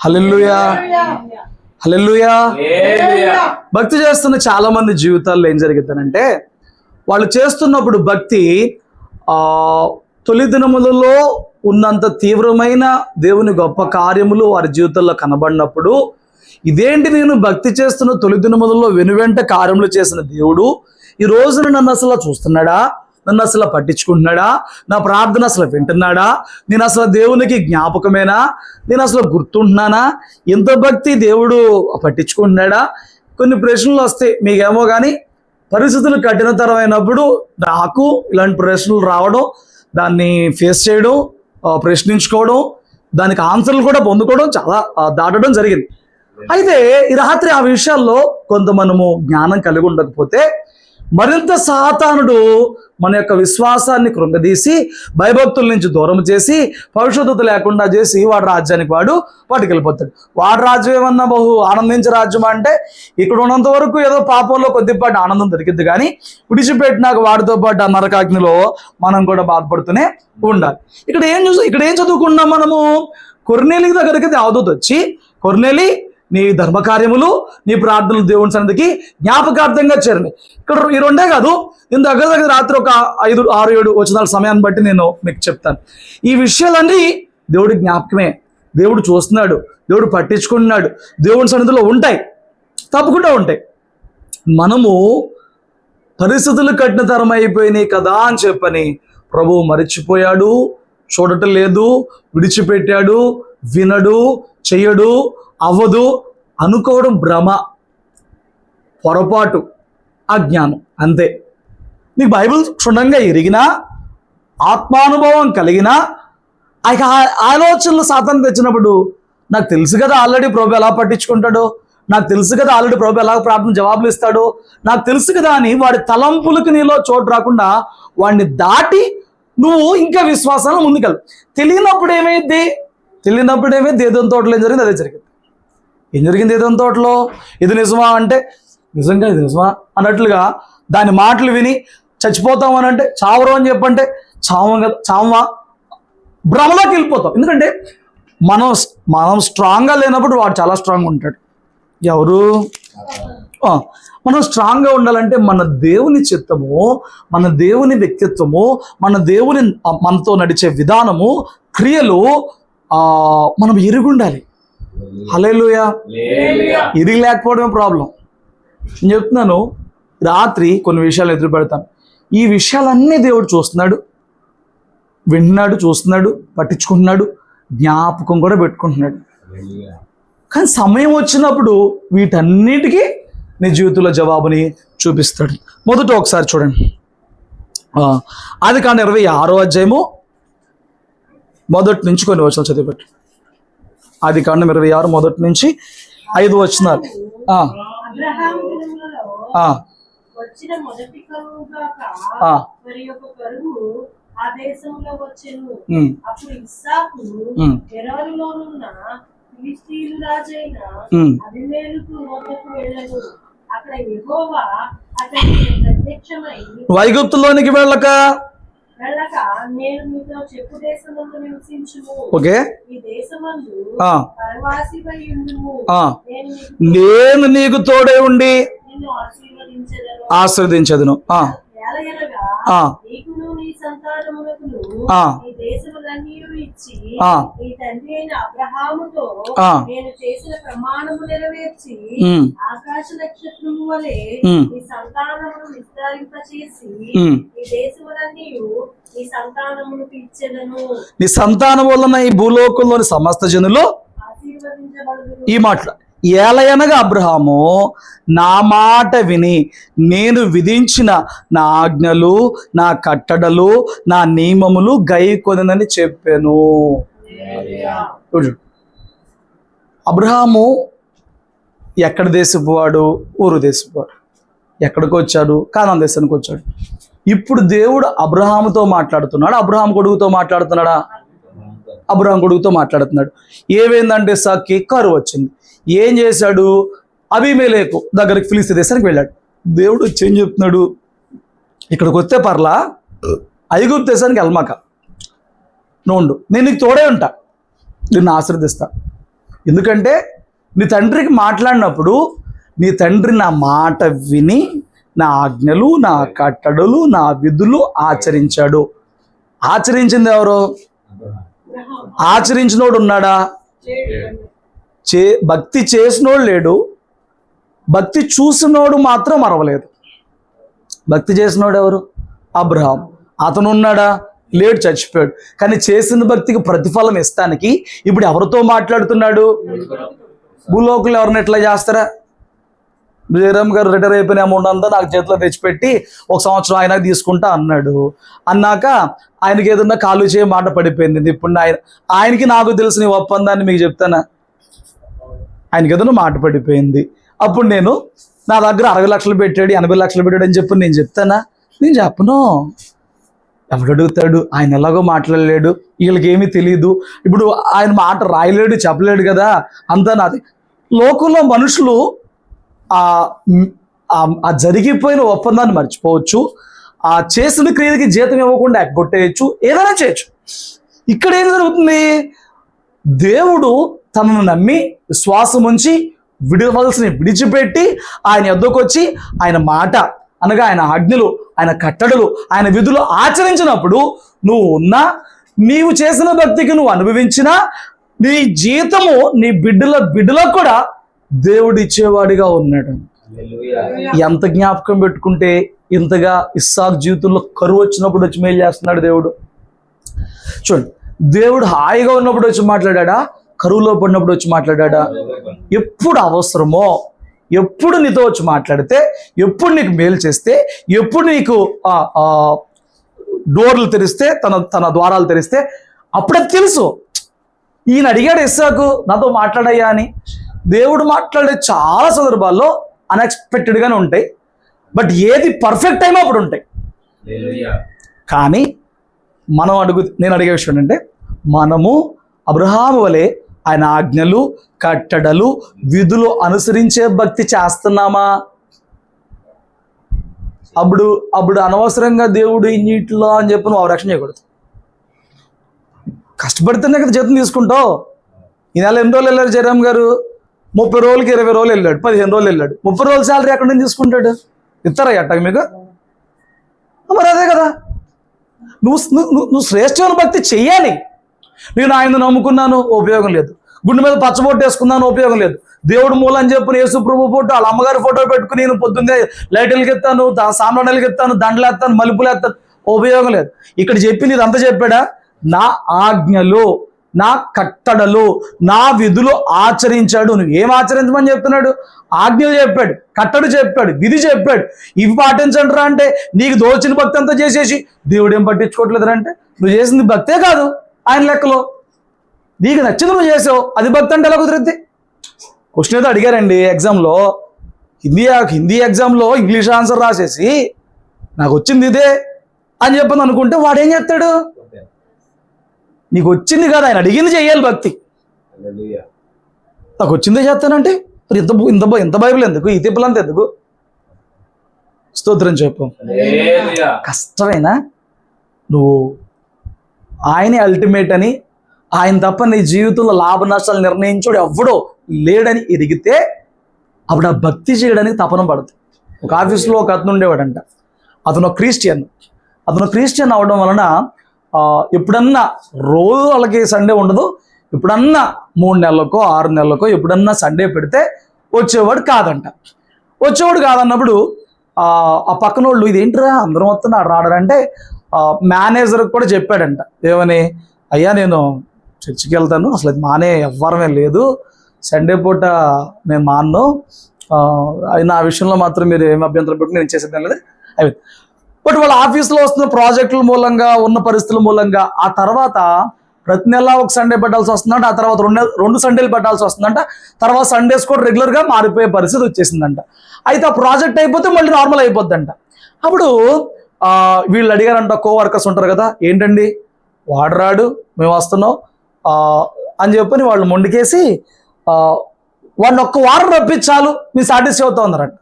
హల్లెలూయా, హల్లెలూయా. భక్తి చేస్తున్న చాలా మంది జీవితాల్లో ఏం జరుగుతుందంటే, వాళ్ళు చేస్తున్నప్పుడు భక్తి తొలి దినములలో ఉన్నంత తీవ్రమైన దేవుని గొప్ప కార్యములు వారి జీవితంలో కనబడినప్పుడు, ఇదేంటి నేను భక్తి చేస్తున్న తొలి దినములలో వెనువెంట కార్యములు చేసిన దేవుడు ఈ రోజున నన్ను అసలు చూస్తున్నాడా, నన్ను అసలు పట్టించుకుంటున్నాడా, నా ప్రార్థన అసలు వింటున్నాడా, నేను అసలు దేవునికి జ్ఞాపకమేనా, నేను అసలు గుర్తుంటున్నానా, ఇంత భక్తి దేవుడు పట్టించుకుంటున్నాడా? కొన్ని ప్రశ్నలు వస్తాయి మీకేమో, కానీ పరిస్థితులు కఠినతరమైనప్పుడు నాకు ఇలాంటి ప్రశ్నలు రావడం, దాన్ని ఫేస్ చేయడం, ప్రశ్నించుకోవడం, దానికి ఆన్సర్లు కూడా పొందుకోవడం, చాలా దాటడం జరిగింది. అయితే ఈ రాత్రి ఆ విషయాల్లో కొంత మనము జ్ఞానం కలిగి ఉండకపోతే మరింత సాతానుడు మన యొక్క విశ్వాసాన్ని కృంగదీసి భయభక్తుల నుంచి దూరం చేసి పరిశుద్ధత లేకుండా చేసి వాడి రాజ్యానికి వాడు పట్టుకెళ్ళిపోతాడు. వాడి రాజ్యం ఏమన్నా బహు ఆనందించే రాజ్యం అంటే, ఇక్కడ ఉన్నంత వరకు ఏదో పాపంలో కొద్దిపాటి ఆనందం దొరికింది, కానీ విడిచిపెట్టినాక వాడితో పాటు ఆ నరకాగ్నిలో మనం కూడా బాధపడుతూనే ఉండాలి. ఇక్కడ ఏం చదువుకున్నాం మనము? కొర్నేలి దగ్గరికి దేవదూత వచ్చి, కొర్నేలి నీ ధర్మకార్యములు, నీ ప్రార్థనలు దేవుని సన్నిధికి జ్ఞాపకార్థంగా చేరినాయి. ఇక్కడ ఈ రెండే కాదు, నేను దగ్గర రాత్రి ఒక 5, 6, 7 వచనాల సమయాన్ని బట్టి నేను మీకు చెప్తాను. ఈ విషయాలన్నీ దేవుడి జ్ఞాపకమే, దేవుడు చూస్తున్నాడు, దేవుడు పట్టించుకుంటున్నాడు, దేవుని సన్నిధిలో ఉంటాయి, తప్పకుండా ఉంటాయి. మనము పరిస్థితులు కఠినతరం అయిపోయినాయి కదా అని చెప్పని ప్రభువు మరిచిపోయాడు, చూడటం లేదు, విడిచిపెట్టాడు, వినడు, చెయ్యడు, అవ్వదు అనుకోవడం భ్రమ, పొరపాటు, అజ్ఞానం, అంతే. నీకు బైబిల్ క్షుణ్ణంగా ఎరిగినా, ఆత్మానుభవం కలిగినా, ఆలోచనలు సాతాను తెచ్చినప్పుడు నాకు తెలుసు కదా ఆల్రెడీ ప్రభు ఎలా పట్టించుకుంటాడో, నాకు తెలుసు కదా ఆల్రెడీ ప్రభు ఎలా ప్రార్థన జవాబులు ఇస్తాడో, నాకు తెలుసు కదా అని వాడి తలంపులకు నీలో చోటు రాకుండా వాడిని దాటి నువ్వు ఇంకా విశ్వాసాన్ని ముందుకెళ్ళు. తెలియనప్పుడు ఏమైంది ఏదో తోటలో ఏం జరిగింది అదే జరిగింది. ఏం జరిగింది ఏదో తోటలో? ఇది నిజమా అంటే నిజంగా ఇది నిజమా అన్నట్లుగా దాని మాటలు విని చచ్చిపోతాం అని అంటే, చావరు అని చెప్పంటే చావమా, భ్రమలోకి వెళ్ళిపోతాం. ఎందుకంటే మనం స్ట్రాంగ్గా లేనప్పుడు వాడు చాలా స్ట్రాంగ్గా ఉంటాడు. ఎవరు? మనం స్ట్రాంగ్గా ఉండాలంటే మన దేవుని చిత్తము, మన దేవుని వ్యక్తిత్వము, మన దేవుని మనతో నడిచే విధానము, క్రియలు మనం ఎరుగుండాలి. హల్లెలూయా. ఎరిగి లేకపోవడమే ప్రాబ్లం. నేను చెప్తున్నాను, రాత్రి కొన్ని విషయాలు ఎదురు పెడతాను. ఈ విషయాలన్నీ దేవుడు చూస్తున్నాడు, వింటున్నాడు, చూస్తున్నాడు, పట్టించుకుంటున్నాడు, జ్ఞాపకం కూడా పెట్టుకుంటున్నాడు. కానీ సమయం వచ్చినప్పుడు వీటన్నిటికీ నీ జీవితంలో జవాబుని చూపిస్తాడు. మొదట ఒకసారి చూడండి, ఆదికాండం 26వ అధ్యాయము మొదటి నుంచి కొన్ని వచనాలు చదివిపెట్టు. ఆదికాండం 26 మొదటి నుంచి 5 వచనాలు. ఐగుప్తులోనికి వెళ్ళక నేను మీతో చెప్పు దేశమందు నివసించుము. ఓకే, ఈ దేశమందు పరవాసివై ఉండుము. నేను నీకు తోడే ఉండి నిన్ను ఆశీర్వదించదును. నీకును నీ సంతానమునకును ఈ దేశములన్నీ ఇచ్చి నీ తండ్రి అయిన అబ్రహాముతో నేను చేసిన ప్రమాణము నెరవేర్చి ఆకాశ నక్షత్రము వలె నీ సంతానమును విస్తరింపచేసి ఈ దేశములన్నీ నీ సంతానమునకు ఇచ్చెదను. నీ సంతానం వలన ఈ భూలోకంలోని సమస్త జనులు ఆశీర్వదించబడుదురు. ఈ మాటలు ఏలయనగా అబ్రహాము నా మాట విని నేను విధించిన నా ఆజ్ఞలు, నా కట్టడలు, నా నియమములు గైకొనని చెప్పాను. అబ్రహాము ఎక్కడ దేశపు వాడు? ఊరు దేశపు వాడు. ఎక్కడికి వచ్చాడు? కానాను దేశానికి వచ్చాడు. ఇప్పుడు దేవుడు అబ్రహాముతో మాట్లాడుతున్నాడు. అబ్రహాం కొడుకుతో మాట్లాడుతున్నాడా? అబ్రహాం కొడుకుతో మాట్లాడుతున్నాడు. ఏమైందంటే సాకి కరువు వచ్చింది. ఏం చేశాడు? అబీమెలెకు దగ్గరికి ఫిలిస్తీ దేశానికి వెళ్ళాడు. దేవుడు వచ్చి ఏం చెప్తున్నాడు? ఇక్కడికి వస్తే పర్లా, ఐగుప్తు దేశానికి వెళ్ళమాక, నువ్వు నేను నీకు తోడే ఉంటా, నిన్ను ఆశీర్వదిస్తా, ఎందుకంటే నీ తండ్రికి మాట్లాడినప్పుడు నీ తండ్రి నా మాట విని నా ఆజ్ఞలు, నా కట్టడలు, నా విధులు ఆచరించాడు. ఆచరించింది ఎవరు? ఆచరించినోడు ఉన్నాడా? భక్తి చేసినోడు లేడు, భక్తి చూసినోడు మాత్రం మరవలేదు. భక్తి చేసినోడు ఎవరు? అబ్రహాం. అతను ఉన్నాడా? లేడు, చచ్చిపోయాడు. కానీ చేసిన భక్తికి ప్రతిఫలం ఇస్తానికి ఇప్పుడు ఎవరితో మాట్లాడుతున్నాడు? భూలోకులు ఎవరిని ఎట్లా చేస్తారా? జయరామ్ గారు రిటైర్ అయిపోయిన అమౌంట్ అంతా నాకు చేతిలో తెచ్చిపెట్టి 1 సంవత్సరం ఆయన తీసుకుంటా అన్నాడు. అన్నాక ఆయనకి ఏదన్నా కాలు చేయ మాట పడిపోయింది. ఇప్పుడు ఆయనకి నాకు తెలిసిన ఒప్పందాన్ని మీకు చెప్తానా? ఆయనకి ఏదన్నా మాట పడిపోయింది. అప్పుడు నేను నా దగ్గర 60 లక్షలు పెట్టాడు, 80 లక్షలు పెట్టాడు అని చెప్పి నేను చెప్తానా? నేను చెప్పను. ఎవడు అడుగుతాడు? ఆయన ఎలాగో మాట్లాడలేడు, వీళ్ళకి ఏమీ తెలియదు, ఇప్పుడు ఆయన మాట రాయలేడు, చెప్పలేడు కదా, అంతా నాది. లోకంలో మనుషులు ఆ జరిగిపోయిన ఒప్పందాన్ని మర్చిపోవచ్చు, ఆ చేసిన క్రియలకి జీతం ఇవ్వకుండా ఎగ్గొట్టేయచ్చు, ఏదైనా చేయొచ్చు. ఇక్కడ ఏం జరుగుతుంది? దేవుడు తనను నమ్మి విశ్వాసం ఉంచి విడవలసిన విడిచిపెట్టి ఆయన యొద్దకు వచ్చి ఆయన మాట అనగా ఆయన ఆజ్ఞలు, ఆయన కట్టడలు, ఆయన విధులు ఆచరించినప్పుడు నీవు చేసిన భక్తికి నువ్వు అనుభవించినా నీ జీతము నీ బిడ్డలకు కూడా దేవుడు ఇచ్చేవాడిగా ఉన్నాడు. ఎంత జ్ఞాపకం పెట్టుకుంటే ఇంతగా ఇస్సాకు జీవితంలో కరువు వచ్చినప్పుడు వచ్చి మేలు చేస్తున్నాడు దేవుడు. చూడండి, దేవుడు హాయిగా ఉన్నప్పుడు వచ్చి మాట్లాడా? కరువులో పడినప్పుడు వచ్చి మాట్లాడా? ఎప్పుడు అవసరమో, ఎప్పుడు నీతో వచ్చి మాట్లాడితే, ఎప్పుడు నీకు మేలు చేస్తే, ఎప్పుడు నీకు డోర్లు తెరిస్తే, తన ద్వారాలు తెరిస్తే అప్పుడే తెలుసు. ఈయన అడిగాడు ఇస్సాకు, నాతో మాట్లాడయ్యా అని. దేవుడు మాట్లాడే చాలా సందర్భాల్లో అన్ఎక్స్పెక్టెడ్గానే ఉంటాయి, బట్ ఏది పర్ఫెక్ట్ టైం అప్పుడు ఉంటాయి. కానీ నేను అడిగే విషయం ఏంటంటే, మనము అబ్రహాము వలె ఆయన ఆజ్ఞలు, కట్టడలు, విధులు అనుసరించే భక్తి చేస్తున్నామా? అప్పుడు అనవసరంగా దేవుడు ఇన్నిట్లో అని చెప్పి నువ్వు రక్షణ చేయకూడదు. కష్టపడితేనే కదా జీతం తీసుకుంటావు. ఈ నెల 8 రోజులు వెళ్ళారు జయరామ్ గారు, 30 రోజులకి 20 రోజులు వెళ్ళాడు, 15 రోజులు వెళ్ళాడు, 30 రోజుల శాలరీ ఎక్కడి నుంచి తీసుకుంటాడు? ఇస్తారా అట్టగా మీకు? మరి అదే కదా, నువ్వు శ్రేష్టమైన భక్తి చెయ్యాలి. నేను ఆయన నమ్ముకున్నాను, ఉపయోగం లేదు. గుండె మీద పచ్చబొట్టు వేసుకున్నాను, ఉపయోగం లేదు. దేవుడు మూలని చెప్పి యేసు ప్రభు ఫోటో, వాళ్ళ అమ్మగారి ఫోటో పెట్టుకుని నేను పొద్దున్నే లైట్లకి ఎత్తాను, సాంబ్రాణాలకి ఎత్తాను, దండలు ఎత్తాను, మలుపులు ఎత్తాను, ఉపయోగం లేదు. ఇక్కడ చెప్పి ఇదంతా చెప్పాడా? నా ఆజ్ఞలు, నా కట్టడలు, నా విధులు ఆచరించాడు. నువ్వు ఏం ఆచరించమని చెప్తున్నాడు? ఆజ్ఞలు చెప్పాడు, కట్టడు చెప్పాడు, విధి చెప్పాడు. ఇవి పాటించండి రా అంటే నీకు దోచిన భక్తి అంతా చేసేసి దేవుడు ఏం పట్టించుకోవట్లేదు అంటే నువ్వు చేసింది భక్తే కాదు. ఆయన లెక్కలో నీకు నచ్చింది నువ్వు చేసావు, అది భక్తి అంటే ఎలా కుదిరిద్ది? క్వశ్చన్ ఏదో అడిగారండి ఎగ్జామ్లో, హిందీ ఎగ్జామ్లో ఇంగ్లీష్ ఆన్సర్ రాసేసి నాకు వచ్చింది ఇదే అని చెప్పని అనుకుంటే వాడేం చేస్తాడు? నీకు వచ్చింది కదా, ఆయన అడిగింది చెయ్యాలి భక్తి. నాకు వచ్చిందే చేస్తానంటే ఇంత బైబిల్ ఎందుకు, ఈ తిప్పలంతా ఎందుకు? స్తోత్రం చెప్పు. కష్టమైనా నువ్వు ఆయనే అల్టిమేట్ అని, ఆయన తప్ప నీ జీవితంలో లాభ నష్టాలు నిర్ణయించుడు ఎవ్వడో లేడని ఎరిగితే అప్పుడు ఆ భక్తి చేయడానికి తపన పడుతుంది. ఒక ఆఫీస్లో ఒక అతను ఉండేవాడంట. అతను క్రిస్టియన్ అవడం వలన ఎప్పుడన్నా రోజు వాళ్ళకి సండే ఉండదు, ఎప్పుడన్నా 3 నెలలకో 6 నెలలకో ఎప్పుడన్నా సండే పెడితే వచ్చేవాడు కాదన్నప్పుడు ఆ పక్కన వాళ్ళు ఇదేంటిరా అందరం వస్తున్నాడు రాడారంటే మేనేజర్కి కూడా చెప్పాడంట. ఏమని? అయ్యా నేను చర్చికి వెళ్తాను, అసలు అది మానే ఎవ్వరమే లేదు, సండే పూట నేను మాన్ను, నా విషయంలో మాత్రం మీరు ఏమి అభ్యంతరం పెట్టి నేను చేసేదాన్ని లేదు అవి. బట్ వాళ్ళ ఆఫీస్లో వస్తున్న ప్రాజెక్టుల మూలంగా, ఉన్న పరిస్థితుల మూలంగా ఆ తర్వాత ప్రతి నెల ఒక సండే పెట్టాల్సి వస్తుందంట, ఆ తర్వాత 2 సండేలు పెట్టాల్సి వస్తుందంట, తర్వాత సండేస్ కూడా రెగ్యులర్గా మారిపోయే పరిస్థితి వచ్చేసిందంట. అయితే ఆ ప్రాజెక్ట్ అయిపోతే మళ్ళీ నార్మల్ అయిపోద్దంట. అప్పుడు వీళ్ళు అడిగారంట, కోవర్కర్స్ ఉంటారు కదా, ఏంటండి వాడు రాడు మేము వస్తున్నాం అని చెప్పని వాళ్ళు మొండికేసి వాడిని 1 వారం రప్పించాలు మీ సాటిస్ఫై అవుతా ఉన్నారంట.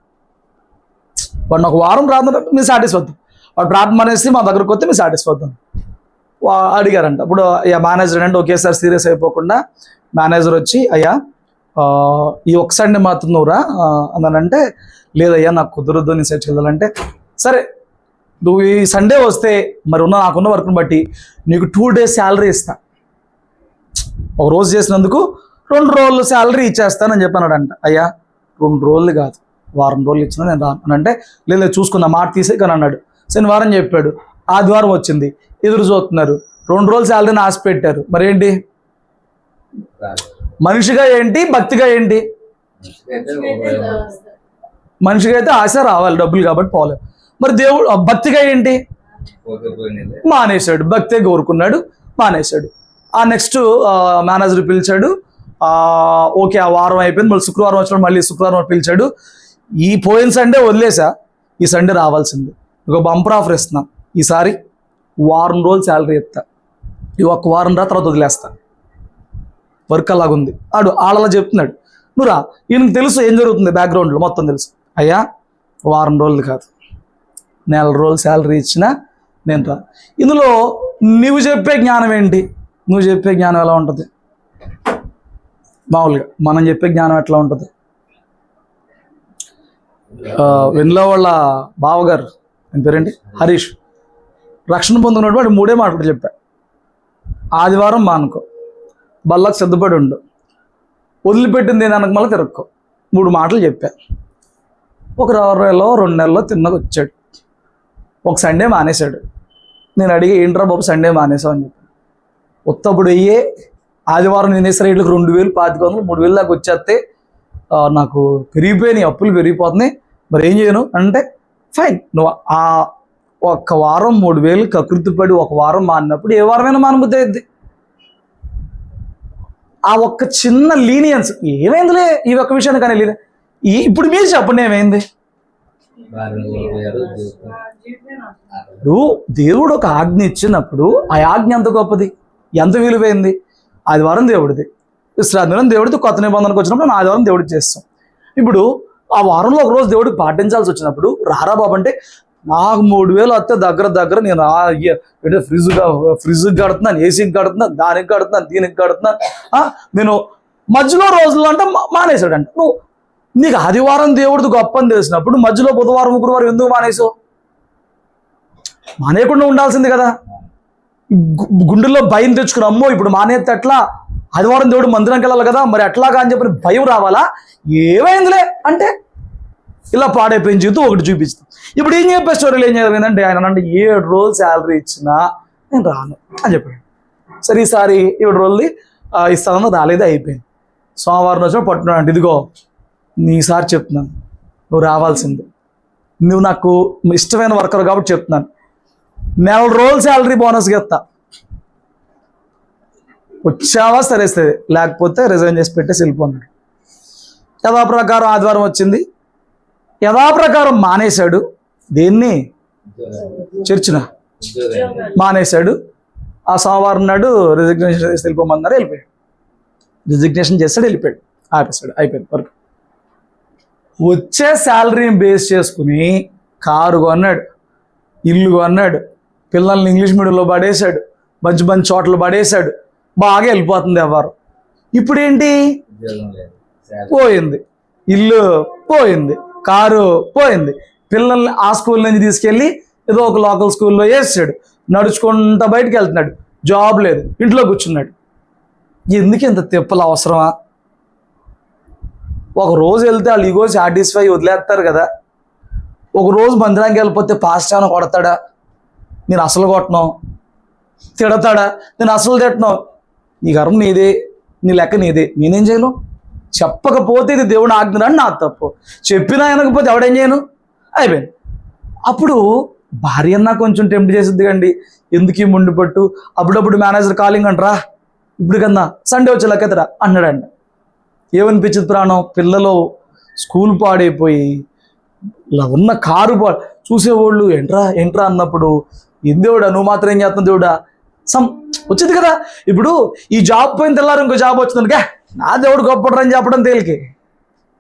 వాడిని 1 వారం రాదు మీ సాటిస్ఫై అవుతాం, వాడు ప్రార్థన అనేసి మా దగ్గరకు వస్తే మీ సాటిస్ఫై అవుతాం అడిగారంట. ఇప్పుడు మేనేజర్ అంటే ఒకేసారి సీరియస్ అయిపోకుండా మేనేజర్ వచ్చి, అయ్యా ఈ ఒక సండే మాత్రం నువ్వురా అన్నానంటే, లేదయ్యా నాకు కుదరదు, నేను సెర్చ్కి వెళ్ళాలంటే, సరే నువ్వు ఈ సండే వస్తే మరి నాకున్న వర్క్ని బట్టి నీకు 2 days శాలరీ ఇస్తా, ఒక రోజు చేసినందుకు 2 రోజులు శాలరీ ఇచ్చేస్తానని చెప్పానంట. అయ్యా 2 రోజులు కాదు, వారం రోజులు ఇచ్చినా నేను రాను అని అంటే, లేదు చూసుకున్న మాట తీసే కానీ అన్నాడు. శనివారం చెప్పాడు, ఆదివారం వచ్చింది, ఎదురు చూస్తున్నారు, 2 రోజులు శాలరీని ఆశ పెట్టారు. మరి ఏంటి, మనిషిగా ఏంటి, భక్తిగా ఏంటి? మనిషిగా అయితే ఆశ రావాలి, డబ్బులు కాబట్టి పోలేదు. మరి దేవుడు భక్తిగా ఏంటి? మానేశాడు, భక్తే కోరుకున్నాడు, మానేశాడు. ఆ నెక్స్ట్ మేనేజర్ పిలిచాడు, ఓకే ఆ వారం అయిపోయింది, మళ్ళీ శుక్రవారం వచ్చినాడు, మళ్ళీ శుక్రవారం పిలిచాడు. ఈ పోయిన సండే వదిలేసా, ఈ సండే రావాల్సింది, ఒక బంపర్ ఆఫర్ ఇస్తున్నాం, ఈసారి వారం రోజులు శాలరీ ఇస్తా, ఈ ఒక్క వారం రా, తర్వాత వదిలేస్తా, వర్క్ అలాగుంది. ఆడలా చెప్తున్నాడు, నువ్వు రా. ఈయనకు తెలుసు ఏం జరుగుతుంది బ్యాక్గ్రౌండ్లో, మొత్తం తెలుసు. అయ్యా వారం రోజులు కాదు, 4 రోజులు శాలరీ ఇచ్చినా నేను రా. ఇందులో నువ్వు చెప్పే జ్ఞానం ఏంటి? నువ్వు చెప్పే జ్ఞానం ఎలా ఉంటుంది? మామూలుగా మనం చెప్పే జ్ఞానం ఎట్లా ఉంటుంది? వెన్లో వాళ్ళ బావగారు, ఆయన పేరేంటి, హరీష్, రక్షణ పొందుకున్నట్టు వాడు 3 మాటలు చెప్పా. ఆదివారం మానుకో, బల్లకు సిద్ధపడి ఉండు, వదిలిపెట్టింది దానికి మళ్ళీ తిరక్కో, 3 మాటలు చెప్పా. ఒక 2 నెలల్లో తిన్నగా వచ్చాడు, ఒక సండే మానేశాడు. నేను అడిగి, ఏంట్రా బాబు సండే మానేసావు అని చెప్పి. ఉత్తప్పుడు అయ్యే ఆదివారం తినేసరి ఇట్లకి 2000, 2500, 3000 దాకా వచ్చేస్తే నాకు పెరిగిపోయినాయి, అప్పులు పెరిగిపోతున్నాయి, మరి ఏం చేయను అంటే, ఫైన్, నువ్వు ఆ ఒక్క వారం 3000 కకృతి పడి ఒక వారం మానినప్పుడు ఏ వారమైనా మానబుద్ధి అయింది. ఆ ఒక్క చిన్న లీనియన్స్ ఏమైందిలే ఈ ఒక్క విషయాన్ని కానీ ఇప్పుడు మీరు చెప్పండి ఏమైంది? దేవుడు ఒక ఆజ్ఞ ఇచ్చినప్పుడు ఆ ఆజ్ఞ ఎంత గొప్పది, ఎంత విలువైంది. ఆదివారం దేవుడిది, విశ్రాంతి దినం దేవుడిది. కొత్త నిబంధనకు వచ్చినప్పుడు ఆదివారం దేవుడికి చేస్తాం. ఇప్పుడు ఆ వారంలో ఒక రోజు దేవుడికి పాటించాల్సి వచ్చినప్పుడు రారా బాబు అంటే, నాకు 3000 వస్తే దగ్గర నేను ఫ్రిడ్జ్కి కడుతున్నాను, ఏసీకి కడుతున్నాను, దానికి కడుతున్నాను, దీనికి కడుతున్నాను. నేను మధ్యలో రోజులు అంటే మానేశాడంట. నువ్వు నీకు ఆదివారం దేవుడిది గొప్ప అని తెలిసినప్పుడు మధ్యలో బుధవారం, శుక్రవారం ఎందుకు మానేసావు? మానేయకుండా ఉండాల్సింది కదా. గుండెల్లో భయం తెచ్చుకుని, అమ్మో ఇప్పుడు మానేస్తే ఎట్లా, ఆదివారం దేవుడు మందిరానికి వెళ్ళాలి కదా, మరి ఎట్లాగా అని చెప్పి భయం రావాలా? ఏమైందిలే అంటే ఇలా పాడైపోయిన జీవితం ఒకటి చూపిస్తాం. ఇప్పుడు ఏం చెప్పే స్టోరీలు ఏం జరిగిందంటే, ఆయన అంటే 7 రోజులు శాలరీ ఇచ్చినా నేను రాను అని చెప్పాడు. సరే ఈసారి 7 రోజులు ఇస్తానన్నా రాలేదు, అయిపోయింది. సోమవారం వచ్చిన పట్టుకున్నాడు అంటే, ఇదిగో నీసారి చెప్తున్నాను, నువ్వు రావాల్సిందే, నువ్వు నాకు ఇష్టమైన వర్కర్ కాబట్టి చెప్తున్నాను, 4 రోజులు శాలరీ బోనస్గా ఇస్తా, వచ్చావా సరేస్తుంది, లేకపోతే రిజైన్ చేసి పెట్టేసి వెళ్ళిపోన్నాడు. యథాప్రకారం ఆదివారం వచ్చింది, యథాప్రకారం మానేశాడు. దేన్ని? చర్చిన మానేశాడు. ఆ సోమవారం నాడు రిజిగ్నేషన్ చేసి వెళ్ళిపోమన్నారు, వెళ్ళిపోయాడు. రిజిగ్నేషన్ చేస్తాడు, వెళ్ళిపోయాడు, ఆపేశాడు, అయిపోయింది వర్క్. వచ్చే శాలరీని బేస్ చేసుకుని కారు కొన్నాడు, ఇల్లు కొన్నాడు, పిల్లల్ని ఇంగ్లీష్ మీడియంలో పడేశాడు, మంచి మంచి చోట్ల పడేశాడు, బాగా వెళ్ళిపోతుంది వ్యవహారం. ఇప్పుడు ఏంటి? పోయింది, ఇల్లు పోయింది, కారు పోయింది, పిల్లల్ని ఆ స్కూల్ నుంచి తీసుకెళ్ళి ఏదో ఒక లోకల్ స్కూల్లో వేసాడు, నడుచుకుంటా బయటకు వెళ్తున్నాడు, జాబ్ లేదు, ఇంట్లో కూర్చున్నాడు. ఎందుకు ఇంత తిప్పలు అవసరమా? ఒక రోజు వెళ్తే వాళ్ళు ఈగో సాటిస్ఫై వదిలేస్తారు కదా. ఒక రోజు మందిరానికి వెళ్ళిపోతే పాస్టర్ అని కొడతాడా? నేను అసలు కొట్టను. తిడతాడా? నేను అసలు తిట్టను. నీ గర్వం నీదే, నీ లెక్క నీదే, నేనేం చేయను? చెప్పకపోతే ఇది దేవుని ఆజ్ఞ అని నా తప్పు, చెప్పినా వినకపోతే ఎవడేం చేయను? అయిపోయింది. అప్పుడు భార్య అన్నా కొంచెం టెంప్ట్ చేసిద్ది కండి, ఎందుకు ఈ ముండి పట్టు, అప్పుడప్పుడు మేనేజర్ కాలింగ్ అంటరా, ఇప్పుడు కన్నా సండే వచ్చే లెక్కతరా అన్నాడంట. ఏమనిపించింది ప్రాణం? పిల్లలు స్కూల్ పాడైపోయి ఇలా ఉన్న కారు చూసేవాళ్ళు ఎంట్రా అన్నప్పుడు, ఏం దేవుడా నువ్వు మాత్రం ఏం చేస్తున్నావు దేవుడా వచ్చింది కదా. ఇప్పుడు ఈ జాబ్ పోయిన తెల్లారు ఇంకో జాబ్ వచ్చింది, నా దేవుడు గొప్పడు అని చెప్పడం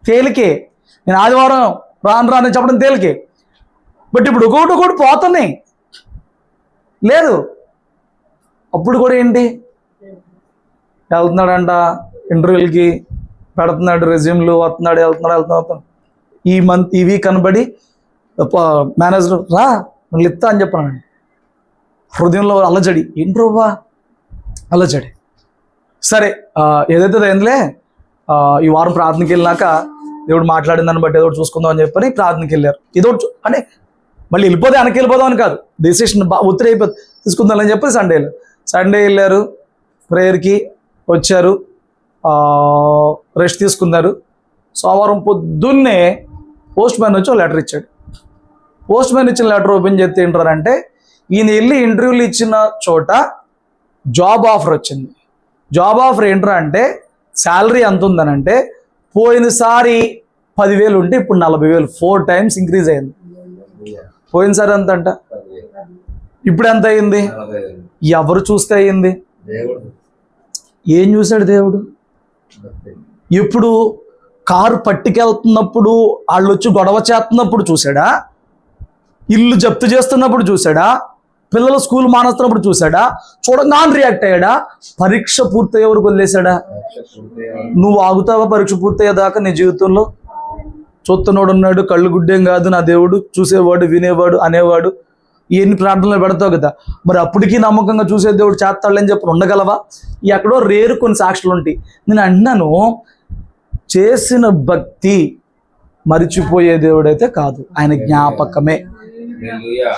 తేలికే, నేను ఆదివారం రాను చెప్పడం తేలికే. బట్ ఇప్పుడు ఒకటి పోతున్నాయి లేదు. అప్పుడు కూడా ఏంటి, వెళ్తున్నాడంట, ఇంటర్వ్యూలకి పెడుతున్నాడు, రెజ్యూమ్లు వస్తున్నాడు, వెళ్తున్నాడు. ఈ వీక్ కనబడి మేనేజర్ రా మళ్ళీ ఇస్తా అని చెప్పాను. హృదయంలో అలజడి, ఏంటి రోవా అలజడి. సరే ఏదైతే అయిందిలే, ఈ వారం ప్రార్థనకి వెళ్ళినాక దేవుడు మాట్లాడిన దాన్ని బట్టి ఏదో చూసుకుందాం అని చెప్పని ప్రార్థనకి వెళ్ళారు. ఏదో అంటే మళ్ళీ వెళ్ళిపోతే వెనక్కి వెళ్ళిపోదాం అని కాదు, డెసిషన్ ఒత్తిడి అయిపోతుంది, తీసుకుందామని చెప్పి సండే వెళ్ళారు, ప్రేయర్కి వచ్చారు, రెస్ట్ తీసుకున్నారు. సోమవారం పొద్దున్నే పోస్ట్ మ్యాన్ వచ్చి లెటర్ ఇచ్చాడు. పోస్ట్ మ్యాన్ ఇచ్చిన లెటర్ ఓపెన్ చేస్తే ఏంటారంటే, ఈయన వెళ్ళి ఇంటర్వ్యూలు ఇచ్చిన చోట జాబ్ ఆఫర్ వచ్చింది. జాబ్ ఆఫర్ ఏంట్రా అంటే శాలరీ ఎంత ఉందనంటే, పోయినసారి 10,000 ఉంటే ఇప్పుడు 40,000, 4 times ఇంక్రీజ్ అయింది. పోయినసారి ఎంత అంట, ఇప్పుడు ఎంత అయింది? ఎవరు చూస్తే అయింది? ఏం చూశాడు దేవుడు? ఎప్పుడు కారు పట్టుకెళ్తున్నప్పుడు వాళ్ళు వచ్చి గొడవ చేస్తున్నప్పుడు చూశాడా? ఇల్లు జప్తు చేస్తున్నప్పుడు చూశాడా? పిల్లలు స్కూల్ మానేస్తున్నప్పుడు చూశాడా? చూడగానే రియాక్ట్ అయ్యాడా? పరీక్ష పూర్తయ్యే వరకు వదిలేశాడా? నువ్వు ఆగుతావా పరీక్ష పూర్తయ్యేదాకా నీ జీవితంలో? చూస్తున్నోడు ఉన్నాడు, కళ్ళు గుడ్డేం కాదు నా దేవుడు, చూసేవాడు, వినేవాడు, అనేవాడు, ఎన్ని ప్రార్థనలు పెడతావు కదా. మరి అప్పటికీ నమ్మకంగా చూసే దేవుడు చేస్తాడని చెప్పి ఉండగలవా? ఎక్కడో రేరు కొన్ని సాక్షులు ఉంటాయి. నేను అంటున్నాను, చేసిన భక్తి మరిచిపోయే దేవుడైతే కాదు, ఆయన జ్ఞాపకమే.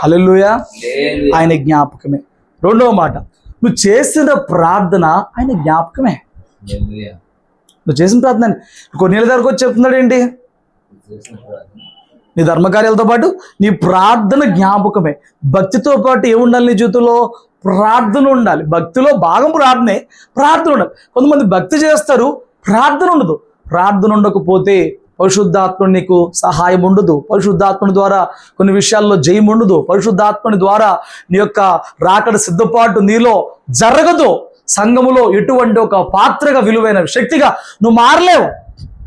హల్లెలూయా, ఆయన జ్ఞాపకమే. రెండవ మాట, నువ్వు చేసిన ప్రార్థన ఆయన జ్ఞాపకమే. నువ్వు చేసిన ప్రార్థన కొన్నేళ్ళ దగ్గరకు వచ్చి చెప్తున్నాడు ఏంటి? నీ ధర్మకార్యాలతో పాటు నీ ప్రార్థన జ్ఞాపకమే. భక్తితో పాటు ఏముండాలి నీ జీవితంలో? ప్రార్థన ఉండాలి. భక్తిలో భాగం ప్రార్థనే, ప్రార్థన ఉండాలి. కొంతమంది భక్తి చేస్తారు, ప్రార్థన ఉండదు. ప్రార్థన ఉండకపోతే పరిశుద్ధాత్ముడు నీకు సహాయం ఉండదు. పరిశుద్ధాత్ముని ద్వారా కొన్ని విషయాల్లో జయం ఉండదు. పరిశుద్ధాత్ముని ద్వారా నీ యొక్క రాకడ సిద్ధపాటు నీలో జరగదు. సంఘములో ఎటువంటి ఒక పాత్రగా, విలువైన శక్తిగా నువ్వు మారలేవు.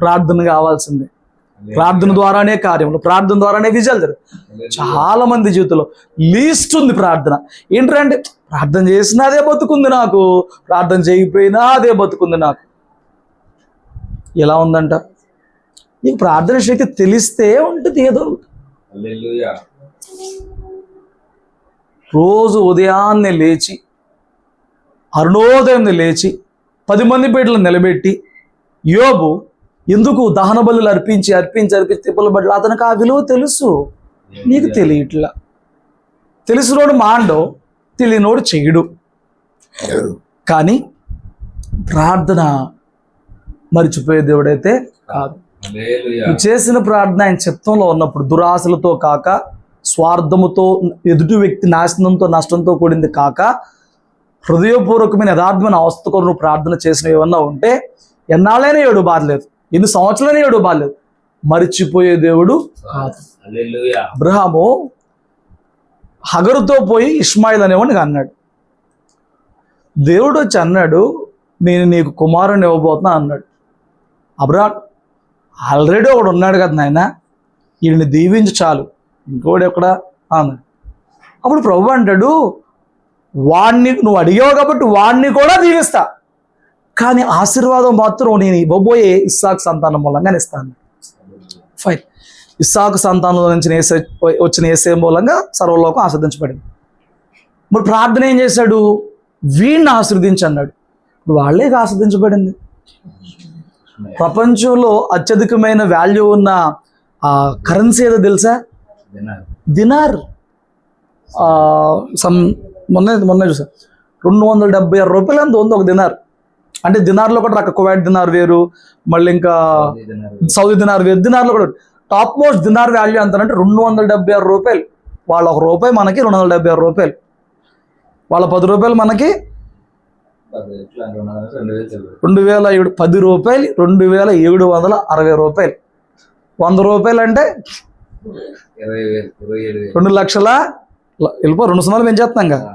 ప్రార్థన కావాల్సిందే. ప్రార్థన ద్వారానే కార్యములు, ప్రార్థన ద్వారానే విజయాలు జరుగుతాయి. చాలా మంది జీవితంలో లీస్ట్ ఉంది ప్రార్థన. ఏంటంటే ప్రార్థన చేసినా అదే బతుకుంది నాకు, ప్రార్థన చేయకపోయినా అదే బతుకుంది నాకు. ఎలా ఉందంట? నీకు ప్రార్థన శక్తి తెలిస్తే ఉంటుంది ఏదో. రోజు ఉదయాన్నే లేచి, అరుణోదయం లేచి 10 మంది బిడ్డలను నిలబెట్టి, యోబు ఎందుకు దహన బలులు అర్పించి తిప్పల బట్టలు, అతనికి ఆ విలువ తెలుసు, నీకు తెలియట్లా. తెలిసినోడు మాండో, తెలియనోడు చెయ్యడు. కానీ ప్రార్థన మరిచిపోయే దేవుడైతే కాదు. నువ్వు చేసిన ప్రార్థన ఆయన చిత్తంలో ఉన్నప్పుడు దురాశలతో కాక, స్వార్థముతో, ఎదుటి వ్యక్తి నాశనంతో, నష్టంతో కూడింది కాక, హృదయపూర్వకమైన యథార్థమైన అవస్థతో నువ్వు ప్రార్థన చేసినవి ఏమన్నా ఉంటే ఎన్నాళ్ళైనా ఏడు బాధలేదు, ఎన్ని సంవత్సరాలైనా ఏడు బాధలేదు. మరిచిపోయే దేవుడు కాదు. అబ్రహాము హగరుతో పోయి ఇష్మాయిల్ అనేవాడిని అన్నాడు. దేవుడు వచ్చి అన్నాడు, నేను నీకు కుమారుని ఇవ్వబోతున్నా అన్నాడు. అబ్రహాం ఆల్రెడీ ఒకడు ఉన్నాడు కదా నాయన, ఈయన్ని దీవించి చాలు, ఇంకోడు ఎక్కడ అన్నాడు. అప్పుడు ప్రభు అంటాడు, వాణ్ణి నువ్వు అడిగావు కాబట్టి వాణ్ణి కూడా దీవిస్తా, కానీ ఆశీర్వాదం మాత్రం నేను ఇవ్వబోయే ఇస్సాకు సంతానం మూలంగా ఇస్తాను. ఫైన్. ఇస్సాకు సంతానంలో నుంచి వచ్చిన యేసే మూలంగా సర్వలోకం ఆస్వాదించబడింది. మరి ప్రార్థన ఏం చేశాడు? వీణ్ణి ఆశీర్వదించి అన్నాడు. వాళ్ళే ఆస్వాదించబడింది. ప్రపంచంలో అత్యధికమైన వాల్యూ ఉన్న కరెన్సీ ఏదో తెలుసా? దినార్. మొన్న చూసా, 276 రూపాయలు అంత ఉంది ఒక దినార్. అంటే దినార్లో కూడా రక కువైట్ దినార్ వేరు, మళ్ళీ ఇంకా సౌదీ దినార్ వేరు. దినార్లో కూడా టాప్ మోస్ట్ దినార్ వాల్యూ ఎంత అంటే 276 రూపాయలు. వాళ్ళ 1 రూపాయి మనకి 276 రూపాయలు. వాళ్ళ 10 రూపాయలు మనకి 2007. 10 రూపాయలు 2760 రూపాయలు. 100 రూపాయలు అంటే 2 లక్షల వెళ్ళిపో. 2 సున్నాలు పెంచేస్తున్నాం కదా,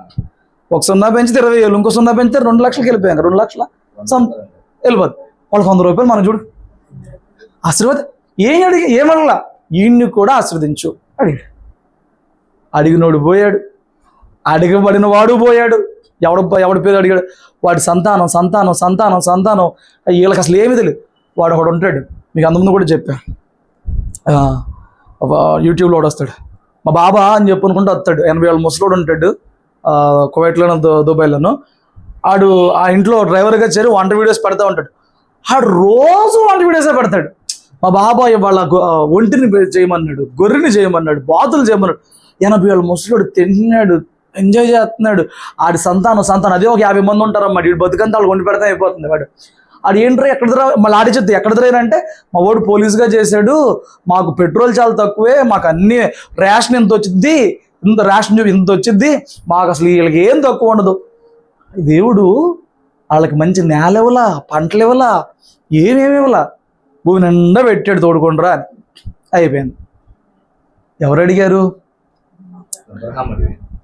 1 సున్నా పెంచితే 20,000, ఇంకో సున్నా పెంచితే 2 లక్షలకి వెళ్ళిపోయాం. 2 లక్షల వెళ్ళిపోదు. వాళ్ళకి 100 రూపాయలు మనం చూడు. ఆశీర్వాదం ఏమనలా, ఈయన్ని కూడా ఆశీర్వదించు అడిగాడు. అడిగినోడు పోయాడు, అడగబడిన వాడు పోయాడు. ఎవడి పేరు అడిగాడు, వాడి సంతానం సంతానం సంతానం సంతానం, వీళ్ళకి అసలు ఏమీ తెలియదు. వాడు ఒకడు ఉంటాడు, మీకు అంతకుముందు కూడా చెప్పా, యూట్యూబ్లో వాడు వస్తాడు, మా బాబా అని చెప్పి అనుకుంటూ వస్తాడు. 80 ఏళ్ళ ముసలోడు ఉంటాడు, కువైట్లోనో దుబాయ్లోనో. ఆడు ఆ ఇంట్లో డ్రైవర్గా చేరి వంట వీడియోస్ పెడతా ఉంటాడు. ఆడు రోజు వంట వీడియోసే పెడతాడు. మా బాబాయ్ వాళ్ళ ఒంటిని చేయమన్నాడు, గొర్రెని చేయమన్నాడు, బాతులు చేయమన్నాడు. 80 ఏళ్ళ ముసలోడు తింటున్నాడు, ఎంజాయ్ చేస్తున్నాడు. ఆడి సంతానం అదే ఒక 50 మంది ఉంటారమ్మా. వీడు బతుకంతా వాళ్ళు వండి పెడతా అయిపోతుంది. వాడు ఆడు ఏంట్రా ఎక్కడ మళ్ళీ ఆడి చెప్తే ఎక్కడ తిరగారంటే, మా వాడు పోలీసుగా చేశాడు, మాకు పెట్రోల్ చాలా తక్కువే, మాకు అన్ని రేషన్ ఇంత వచ్చింది, ఇంత రేషన్ చూపి ఇంత వచ్చింది, మాకు అసలు వీళ్ళకి ఏం తక్కువ ఉండదు. దేవుడు వాళ్ళకి మంచి నేల ఇవ్వలా, పంటలు ఇవ్వలా, ఏమేమి ఇవ్వలా, భూమి నిండా పెట్టాడు తోడుకుండ్రా అని. అయిపోయింది. ఎవరు అడిగారు?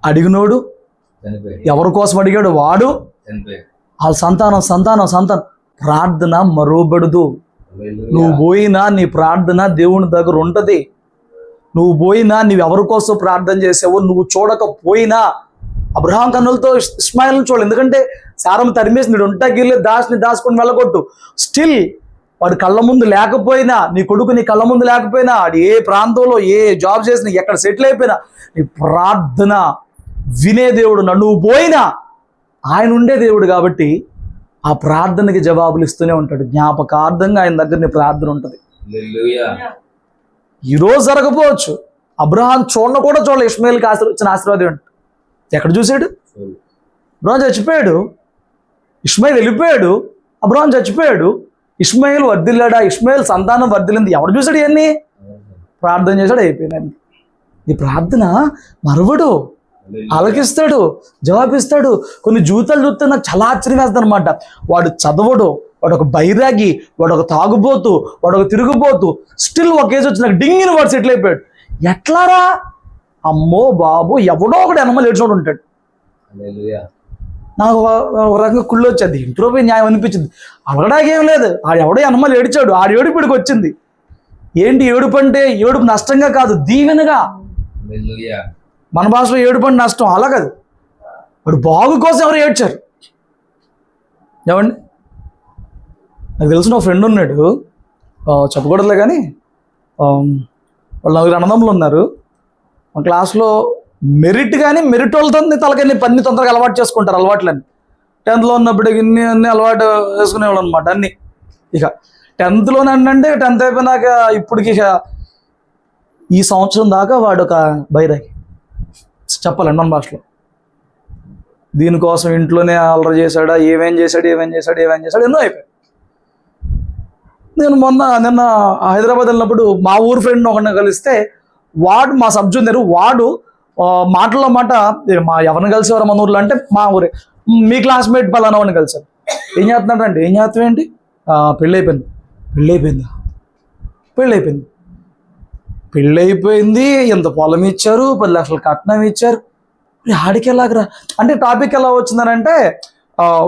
అడిగినోడు ఎవరి కోసం అడిగాడు? వాడు. వాళ్ళ సంతానం ప్రార్థన మరోబడదు. నువ్వు పోయినా నీ ప్రార్థన దేవుని దగ్గర ఉంటుంది. నువ్వు పోయినా నీవు ఎవరి కోసం ప్రార్థన చేసావో నువ్వు చూడకపోయినా, అబ్రహాం కన్నులతో ఇస్మాయిల్ని చూడాలి. ఎందుకంటే సారమ్మ తరిమేసి నీడు ఉంటాగిల్లే దాచుకుని వెళ్ళగొట్టు. స్టిల్ వాడు కళ్ళ ముందు లేకపోయినా, నీ కొడుకు నీ కళ్ళ ముందు లేకపోయినా, వాడు ఏ ప్రాంతంలో ఏ జాబ్ చేసినా, ఎక్కడ సెటిల్ అయిపోయినా, నీ ప్రార్థన వినే దేవుడు. నువ్వు పోయినా ఆయన ఉండే దేవుడు కాబట్టి ఆ ప్రార్థనకి జవాబులు ఇస్తూనే ఉంటాడు. జ్ఞాపకార్థంగా ఆయన దగ్గర నీ ప్రార్థన ఉంటుంది. ఈరోజు జరగపోవచ్చు. అబ్రహాం చూడలే ఇష్మాయిల్కి వచ్చిన ఆశీర్వాదం అంటే ఎక్కడ చూశాడు? అబ్రహాం చచ్చిపోయాడు, ఇష్మాయిల్ వెళ్ళిపోయాడు, అబ్రహాం చచ్చిపోయాడు, ఇష్మాయిల్ వర్ధిల్లాడా, ఇష్మాయిల్ సంతానం వర్ధిల్లింది. ఎవడు చూశాడు? ఇవన్నీ ప్రార్థన చేశాడు, అయిపోయినాయి. నీ ప్రార్థన మరవడు, ఆలకిస్తాడు, జవాబిస్తాడు. కొన్ని జీవితాలు చూస్తే నాకు చాలా ఆశ్చర్యం వేస్తుంది అనమాట. వాడు చదవడు, వాడు ఒక బైరాగి, వాడు ఒక తాగుబోతు, వాడు ఒక తిరుగుబోతు, స్టిల్ ఒక కేసు వచ్చి నాకు డింగిని వాడు సెటిల్ అయిపోయాడు. ఎట్లారా? అమ్మో బాబు, ఎవడో ఒకటి ఎనమలు ఏడ్చోడు ఉంటాడు. నాకు ఒక రకంగా కుళ్ళు వచ్చేది, ఇంట్లో పోయి న్యాయం అనిపించింది. అడగడానికి ఏం లేదు, ఎవడో ఎనమలు ఏడిచాడు, ఏడుపు ఇడికి వచ్చింది. ఏంటి ఏడుపు అంటే? ఏడుపు నష్టంగా కాదు, దీవెనగా. మన భాషలో ఏడుపు అంటే నష్టం, అలా కాదు. వాడు బాగు కోసం ఎవరు ఏడ్చారు? ఏమండి, నాకు తెలిసిన ఒక ఫ్రెండ్ ఉన్నాడు, చెప్పకూడదులే కానీ, వాళ్ళు 4 అన్నదమ్ములు ఉన్నారు. మా క్లాస్లో మెరిట్ కానీ మెరిట్ వాళ్ళతో తలకని పన్ని తొందరగా అలవాటు చేసుకుంటారు. అలవాట్లన్నీ 10th ఉన్నప్పుడు అన్ని అలవాటు వేసుకునేవాళ్ళు అనమాట. అన్నీ ఇక 10thలోనే అంటే 10th అయిపోయినాక ఇప్పటికి ఇక ఈ సంవత్సరం దాకా వాడు ఒక బైరాగి చెప్పాలండి మన భాషలో. దీనికోసం ఇంట్లోనే అల్లరి చేశాడా, ఏమేం చేశాడు ఎన్నో అయిపోయాయి. నేను నిన్న హైదరాబాద్ వెళ్ళినప్పుడు మా ఊరు ఫ్రెండ్ ఒకరిని కలిస్తే, వాడు మా సబ్ జూనియర్, వాడు మాటల్లో మాట ఎవరిని కలిసేవారు మన ఊర్లో అంటే మా ఊరే, మీ క్లాస్మేట్ పలానా వాడిని కలిసారు. ఏం చేస్తున్నాడు అంటే, ఏం చేస్తావేంటి? పెళ్ళి అయిపోయింది, ఎంత పొలం ఇచ్చారు, 10 లక్షలు కట్నం ఇచ్చారు. ఆడికి ఎలాగరా అంటే టాపిక్ ఎలా వచ్చిందనంటే,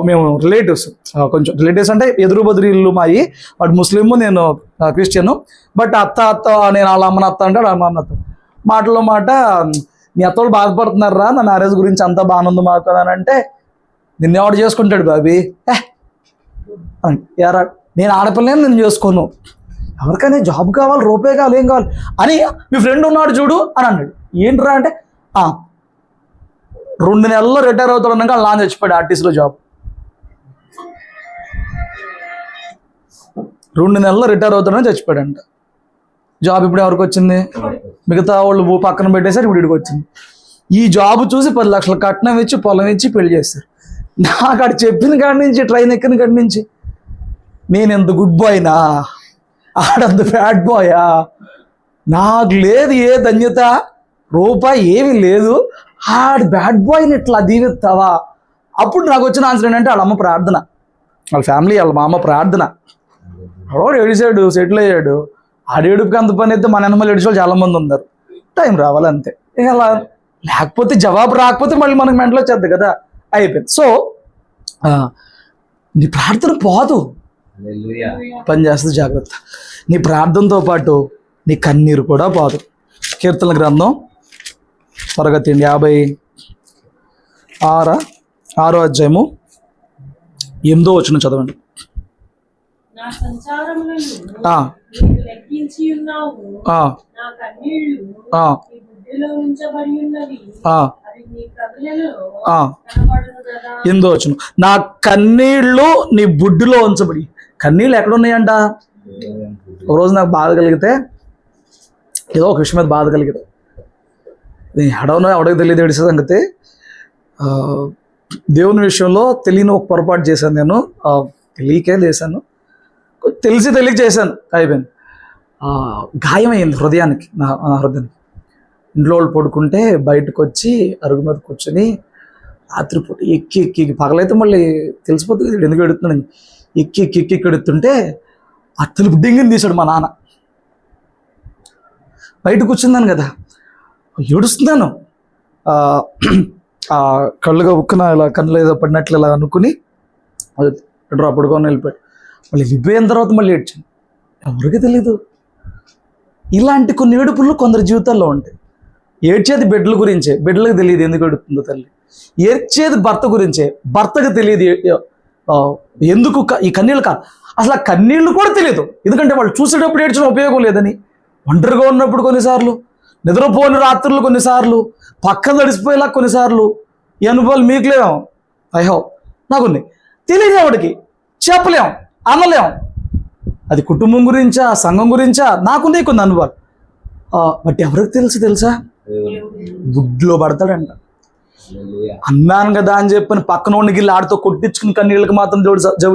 మేము రిలేటివ్స్ అంటే ఎదురు బదురు ఇల్లు మాయి. వాడు ముస్లిము, నేను క్రిస్టియను. బట్ అత్త నేను వాళ్ళ అమ్మని అత్త అంటే వాళ్ళ అమ్మని అత్త. మాటలో మాట, మీ అత్త వాళ్ళు బాధపడుతున్నారా నా మ్యారేజ్ గురించి, అంతా బాగానే ఉంది మాకు కదా అని అంటే, నిన్నెవడు చేసుకుంటాడు బాబీ? ఎరా, నేను ఆడపిల్లని నేను చేసుకోను, ఎవరికైనా జాబ్ కావాలి, రూపాయి కావాలి, ఏం కావాలి అని మీ ఫ్రెండ్ ఉన్నాడు చూడు అని అన్నాడు. ఏంట్రా అంటే, 2 నెలల్లో రిటైర్ అవుతాడు అన్నాక వాళ్ళ నాన్న చచ్చిపోయాడు ఆర్టీసీలో జాబ్. 2 నెలల్లో రిటైర్ అవుతాడని చచ్చిపోయాడంట. జాబ్ ఇప్పుడు ఎవరికి వచ్చింది? మిగతా వాళ్ళు పక్కన పెట్టేశారు, ఇప్పుడు ఇడికి వచ్చింది. ఈ జాబ్ చూసి 10 లక్షలు కట్నం ఇచ్చి పొలం ఇచ్చి పెళ్లి చేస్తారు. నాకు అటు చెప్పిన కాడి నుంచి, ట్రైన్ ఎక్కిన కాడి నుంచి, నేను ఎంత గుడ్ బాయ్నా, ఆడంత బ్యాడ్ బాయా, నాకు లేదు ఏ ధన్యత, రూపాయి ఏమీ లేదు, ఆడు బ్యాడ్ బాయ్ని ఇట్లా దీవిస్తావా? అప్పుడు నాకు వచ్చిన ఆన్సర్ ఏంటంటే, వాళ్ళ అమ్మ ప్రార్థన, వాళ్ళ ఫ్యామిలీ, వాళ్ళ మా అమ్మ ప్రార్థన. వాడు ఏడిచాడు, సెటిల్ అయ్యాడు. ఆడేడుపుకి అంత పని అయితే మన ఎనమలు ఏడిచేవాళ్ళు చాలా మంది ఉన్నారు. టైం రావాలి అంతే. ఇలా లేకపోతే జవాబు రాకపోతే మళ్ళీ మనకు మెంటలో వచ్చేద్ది కదా, అయిపోయింది. సో నీ ప్రార్థన పోదు, పని చేస్తుంది, జాగ్రత్త. నీ ప్రార్థనతో పాటు నీ కన్నీరు కూడా పోదు. కీర్తన గ్రంథం త్వరగా తిండి 56 6వ అధ్యాయము 8వ వచనం చదవండి. నా సంచారములను ఆ, నీవు లెక్కించి ఉన్నావు. ఆ, నా కన్నీళ్లు ఆ, నీ బుద్ధిలో ఉంచబడి ఉన్నవి. ఆ, అవి నీ కవిలలో ఆ. కనబడును కదా. 8వ వచనం, నా కన్నీళ్ళు నీ బుడ్డిలో ఉంచబడి. కన్నీళ్ళు ఎక్కడ ఉన్నాయంట? ఒకరోజు నాకు బాధ కలిగితే, ఏదో ఒక విషయం మీద బాధ కలిగితే, ఎడవనో ఎవడికి తెలియదు ఏడిసే సంగతి. దేవుని విషయంలో తెలియని ఒక పొరపాటు చేశాను నేను. తెలియకే చేశాను, తెలిసి తెలియక చేశాను, అయిపోయింది. గాయమైంది హృదయానికి, నా హృదయానికి. ఇంట్లో వాళ్ళు పడుకుంటే బయటకు వచ్చి అరుగు మీద కూర్చొని రాత్రిపూట ఎక్కి ఎక్కి, పగలైతే మళ్ళీ తెలిసిపోతుంది కదా ఎందుకు ఎడుతున్నాను, ఎక్కి ఎక్కి ఎక్కి ఎడుతుంటే ఆ తలుపు డింగిని తీశాడు మా నాన్న. బయట కూర్చున్నాను కదా, ఏడుస్తున్నాను. కళ్ళుగా ఉక్కున ఇలా కళ్ళు ఏదో పడినట్లు ఇలా అనుకుని డ్రా పడుకొని వెళ్ళిపోయాడు. మళ్ళీ వెళ్ళిపోయిన తర్వాత మళ్ళీ ఏడ్చాను. ఎవరికి తెలీదు. ఇలాంటి కొన్ని ఏడుపులు కొందరి జీవితాల్లో ఉంటాయి. ఏడ్చేది బిడ్డల గురించే, బిడ్డలకు తెలియదు ఎందుకు ఏడుతుందో తల్లి. ఏడ్చేది భర్త గురించే, భర్తకు తెలియదు ఎందుకు ఈ కన్నీళ్ళు కాదు. అసలు ఆ కన్నీళ్ళు కూడా తెలియదు, ఎందుకంటే వాళ్ళు చూసేటప్పుడు ఏడ్చిన ఉపయోగం లేదని. ఒంటరిగా ఉన్నప్పుడు కొన్నిసార్లు, నిద్రపోని రాత్రులు కొన్నిసార్లు, పక్కన తడిసిపోయేలా కొన్నిసార్లు. ఈ అనుభవాలు మీకు లేవు, అయ్యో నాకున్నాయి. తెలియదు, ఎవడికి చెప్పలేం, అనలేం. అది కుటుంబం గురించా, సంఘం గురించా, నాకున్నాయి కొన్ని అనుభవాలు. బట్ ఎవరికి తెలుసా? గుడ్లో పడతాడంట. అన్నాను కదా అని చెప్పని పక్కన ఉండి గిల్లి ఆడితో కొట్టించుకుని కన్నీళ్ళకి మాత్రం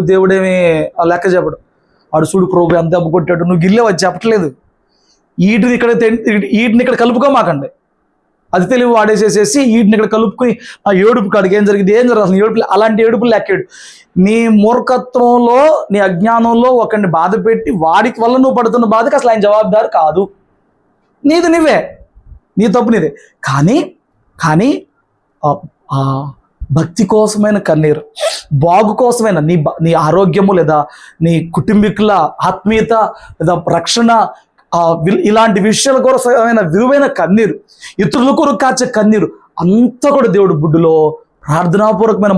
దేవుడేమి లెక్క చెప్పడు. ఆడు చూడు ప్రభు ఎంత దెబ్బ కొట్టాడు, నువ్వు గిల్లే వచ్చి చెప్పట్లేదు. వీటిని ఇక్కడ కలుపుకోమాకండి. అది తెలివి వాడేసేసేసి వీటిని ఇక్కడ కలుపుకొని ఆ ఏడుపు కాడికి ఏం జరిగింది అసలు ఏడుపులు, అలాంటి ఏడుపులు లెక్కాడు. నీ మూర్ఖత్వంలో, నీ అజ్ఞానంలో ఒకరిని బాధ పెట్టి వాడికి వల్ల నువ్వు పడుతున్న బాధకి అసలు ఆయన జవాబుదారు కాదు. నీది నువ్వే, నీ తప్పు నీదే. కానీ భక్తి కోసమైన కన్నీరు, బాగు కోసమైన నీ ఆరోగ్యము, లేదా నీ కుటుంబీకుల ఆత్మీయత, లేదా రక్షణ, ఇలాంటి విషయాల కోసమైన విలువైన కన్నీరు, ఇతరుల కొరకు కాచే కన్నీరు అంతా కూడా దేవుడు బుడ్డులో ప్రార్థనాపూర్వకమైన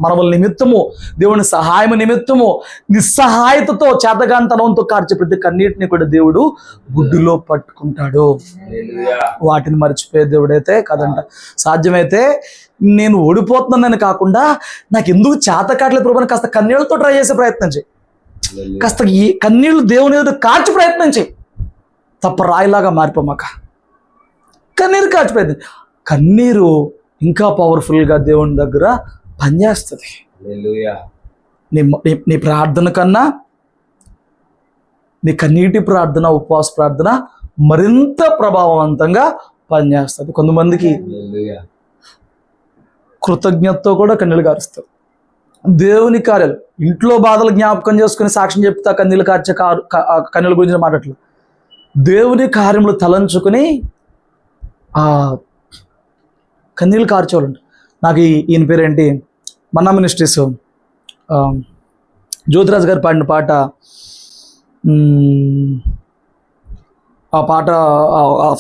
మనవల నిమిత్తము, దేవుని సహాయం నిమిత్తము, నిస్సహాయతతో చేతగాంతనంతో కార్చే ప్రతి కన్నీటిని కూడా దేవుడు బుడ్డులో పట్టుకుంటాడు. వాటిని మర్చిపోయే దేవుడైతే కదంట. సాధ్యమైతే నేను ఓడిపోతున్నానని కాకుండా నాకు ఎందుకు చేత కావట్లేదు ప్రభు, కాస్త కన్నీళ్ళతో ట్రై చేసే ప్రయత్నం చేయి. కాస్త ఈ కన్నీళ్లు దేవుని ఎదుట కార్చి ప్రయత్నం చేయి. తప్ప రాయిలాగా మారిపోమాక. కన్నీరు కార్చి ప్రయత్నం. కన్నీరు ఇంకా పవర్ఫుల్గా దేవుని దగ్గర పనిచేస్తుంది. నీ ప్రార్థన కన్నా నీ కన్నీటి ప్రార్థన, ఉపవాస ప్రార్థన మరింత ప్రభావవంతంగా పనిచేస్తుంది. కొంతమందికి కృతజ్ఞతతో కూడా కన్నీళ్ళు కారుస్తారు. దేవుని కార్యాలు, ఇంట్లో బాధలు జ్ఞాపకం చేసుకుని సాక్ష్యం చెప్తా కన్నీళ్ళు కార్చే కన్నీళ్ళ గురించి మాట్లాడలేదు. దేవుని కార్యములు తలంచుకుని కన్నీళ్ళు కార్చేవాళ్ళు. నాకు ఈయన పేరేంటి, మన్నా మినిస్ట్రీస్ జ్యోతిరాజు గారు పాడిన పాట, ఆ పాట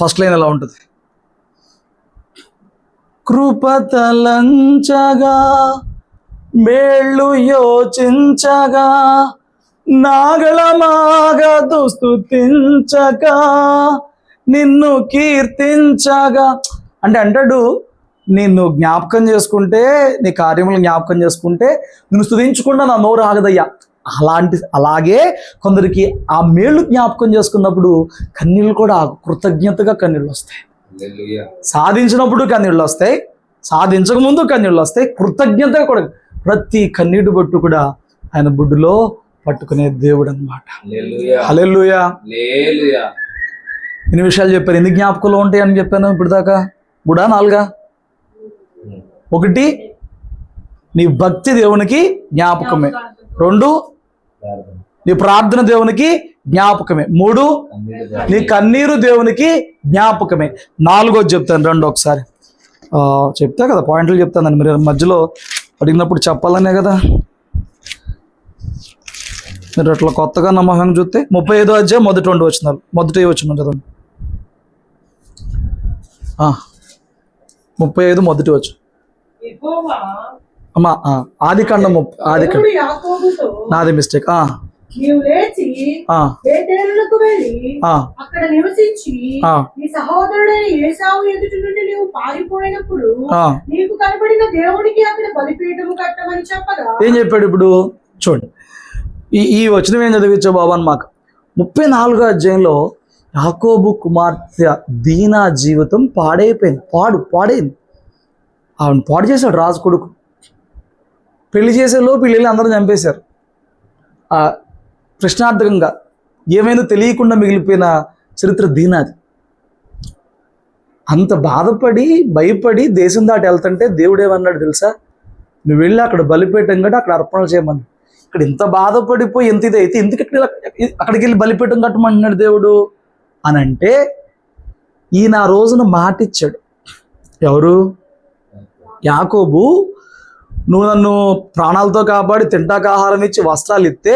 ఫస్ట్ లైన్ ఎలా ఉంటుంది, కృపతలంచగా మేళ్ళు యోచించగా నాగళమాగా దుస్తుతించగా నిన్ను కీర్తించగా అంటే అంటాడు, నిన్ను జ్ఞాపకం చేసుకుంటే, నీ కార్యములు జ్ఞాపకం చేసుకుంటే నిన్ను స్తుతించకుండా నా నోరు ఆగదయ్యా. అలాగే కొందరికి ఆ మేళ్ళు జ్ఞాపకం చేసుకున్నప్పుడు కన్నీళ్ళు కూడా కృతజ్ఞతగా కన్నీళ్ళు వస్తాయి. సాధించినప్పుడు కన్నీళ్ళు వస్తాయి, సాధించక ముందు కన్నీళ్ళు వస్తాయి. కృతజ్ఞతగా కూడా ప్రతి కన్నీటి బొట్టు కూడా ఆయన బుడ్డులో పట్టుకునే దేవుడు అన్నమాట. హల్లెలూయా. ఎన్ని విషయాలు చెప్పాను, ఎన్ని జ్ఞాపకాలు ఉంటాయి అని చెప్పాను ఇప్పుడు దాకా? 3 4? 1, నీ భక్తి దేవునికి జ్ఞాపకమే. 2, నీ ప్రార్థన దేవునికి జ్ఞాపకమే. 3, నీ కన్నీరు దేవునికి జ్ఞాపకమే. 4 చెప్తాను, 2 ఒకసారి చెప్తా కదా, పాయింట్లు చెప్తాను. మీరు మధ్యలో అడిగినప్పుడు చెప్పాలనే కదా. మీరు అట్లా కొత్తగా నమ్మకంగా చూస్తే 35వ అధ్యాయం మొదటి 2 వచనాలు, మొదటి వచనం చదవండి. 35 మొదటి వచనం. యెహోవా అమ్మా ఆది కాండము దేవుడు యాకోబుతో నాది మిస్టేక్. నీవు లేచి బేతేలునకు వెళ్ళి అక్కడ నివసించి నీ సహోదరుడైన ఏశావు ఎదుటి నుండి నీవు పారిపోయినప్పుడు నీకు కనబడిన దేవునికి అక్కడ బలిపీఠము కట్టమని చెప్పగా ఏం చెప్పాడు ఇప్పుడు చూడండి. ఈ వచనం ఏం చదివించా బాబా అని మాకు 34వ అధ్యాయంలో యాకోబు కుమార్తె దీనా జీవితం పాడైపోయింది. పాడైంది. ఆవిడ పాడు చేశాడు రాజు కొడుకు. పెళ్లి చేసే లోపు వీళ్ళు అందరూ చంపేశారు. ప్రశ్నార్థకంగా ఏమైందో తెలియకుండా మిగిలిపోయిన చరిత్ర దీనాది. అంత బాధపడి భయపడి దేశం దాటి వెళ్తుంటే దేవుడు ఏమన్నాడు తెలుసా? నువ్వు వెళ్ళి అక్కడ బలిపీఠం కట్టి అక్కడ అర్పణలు చేయమని. ఇక్కడ ఇంత బాధపడిపోయి ఎంత ఇది అయితే ఎందుకు అక్కడికి వెళ్ళి బలిపీఠం కట్టమంటున్నాడు దేవుడు అని అంటే, ఈయన ఆ రోజున మాట ఇచ్చాడు. ఎవరు? యాకోబు, నువ్వు నన్ను ప్రాణాలతో కాపాడి తింటాక ఆహారం ఇచ్చి వస్త్రాలు ఇస్తే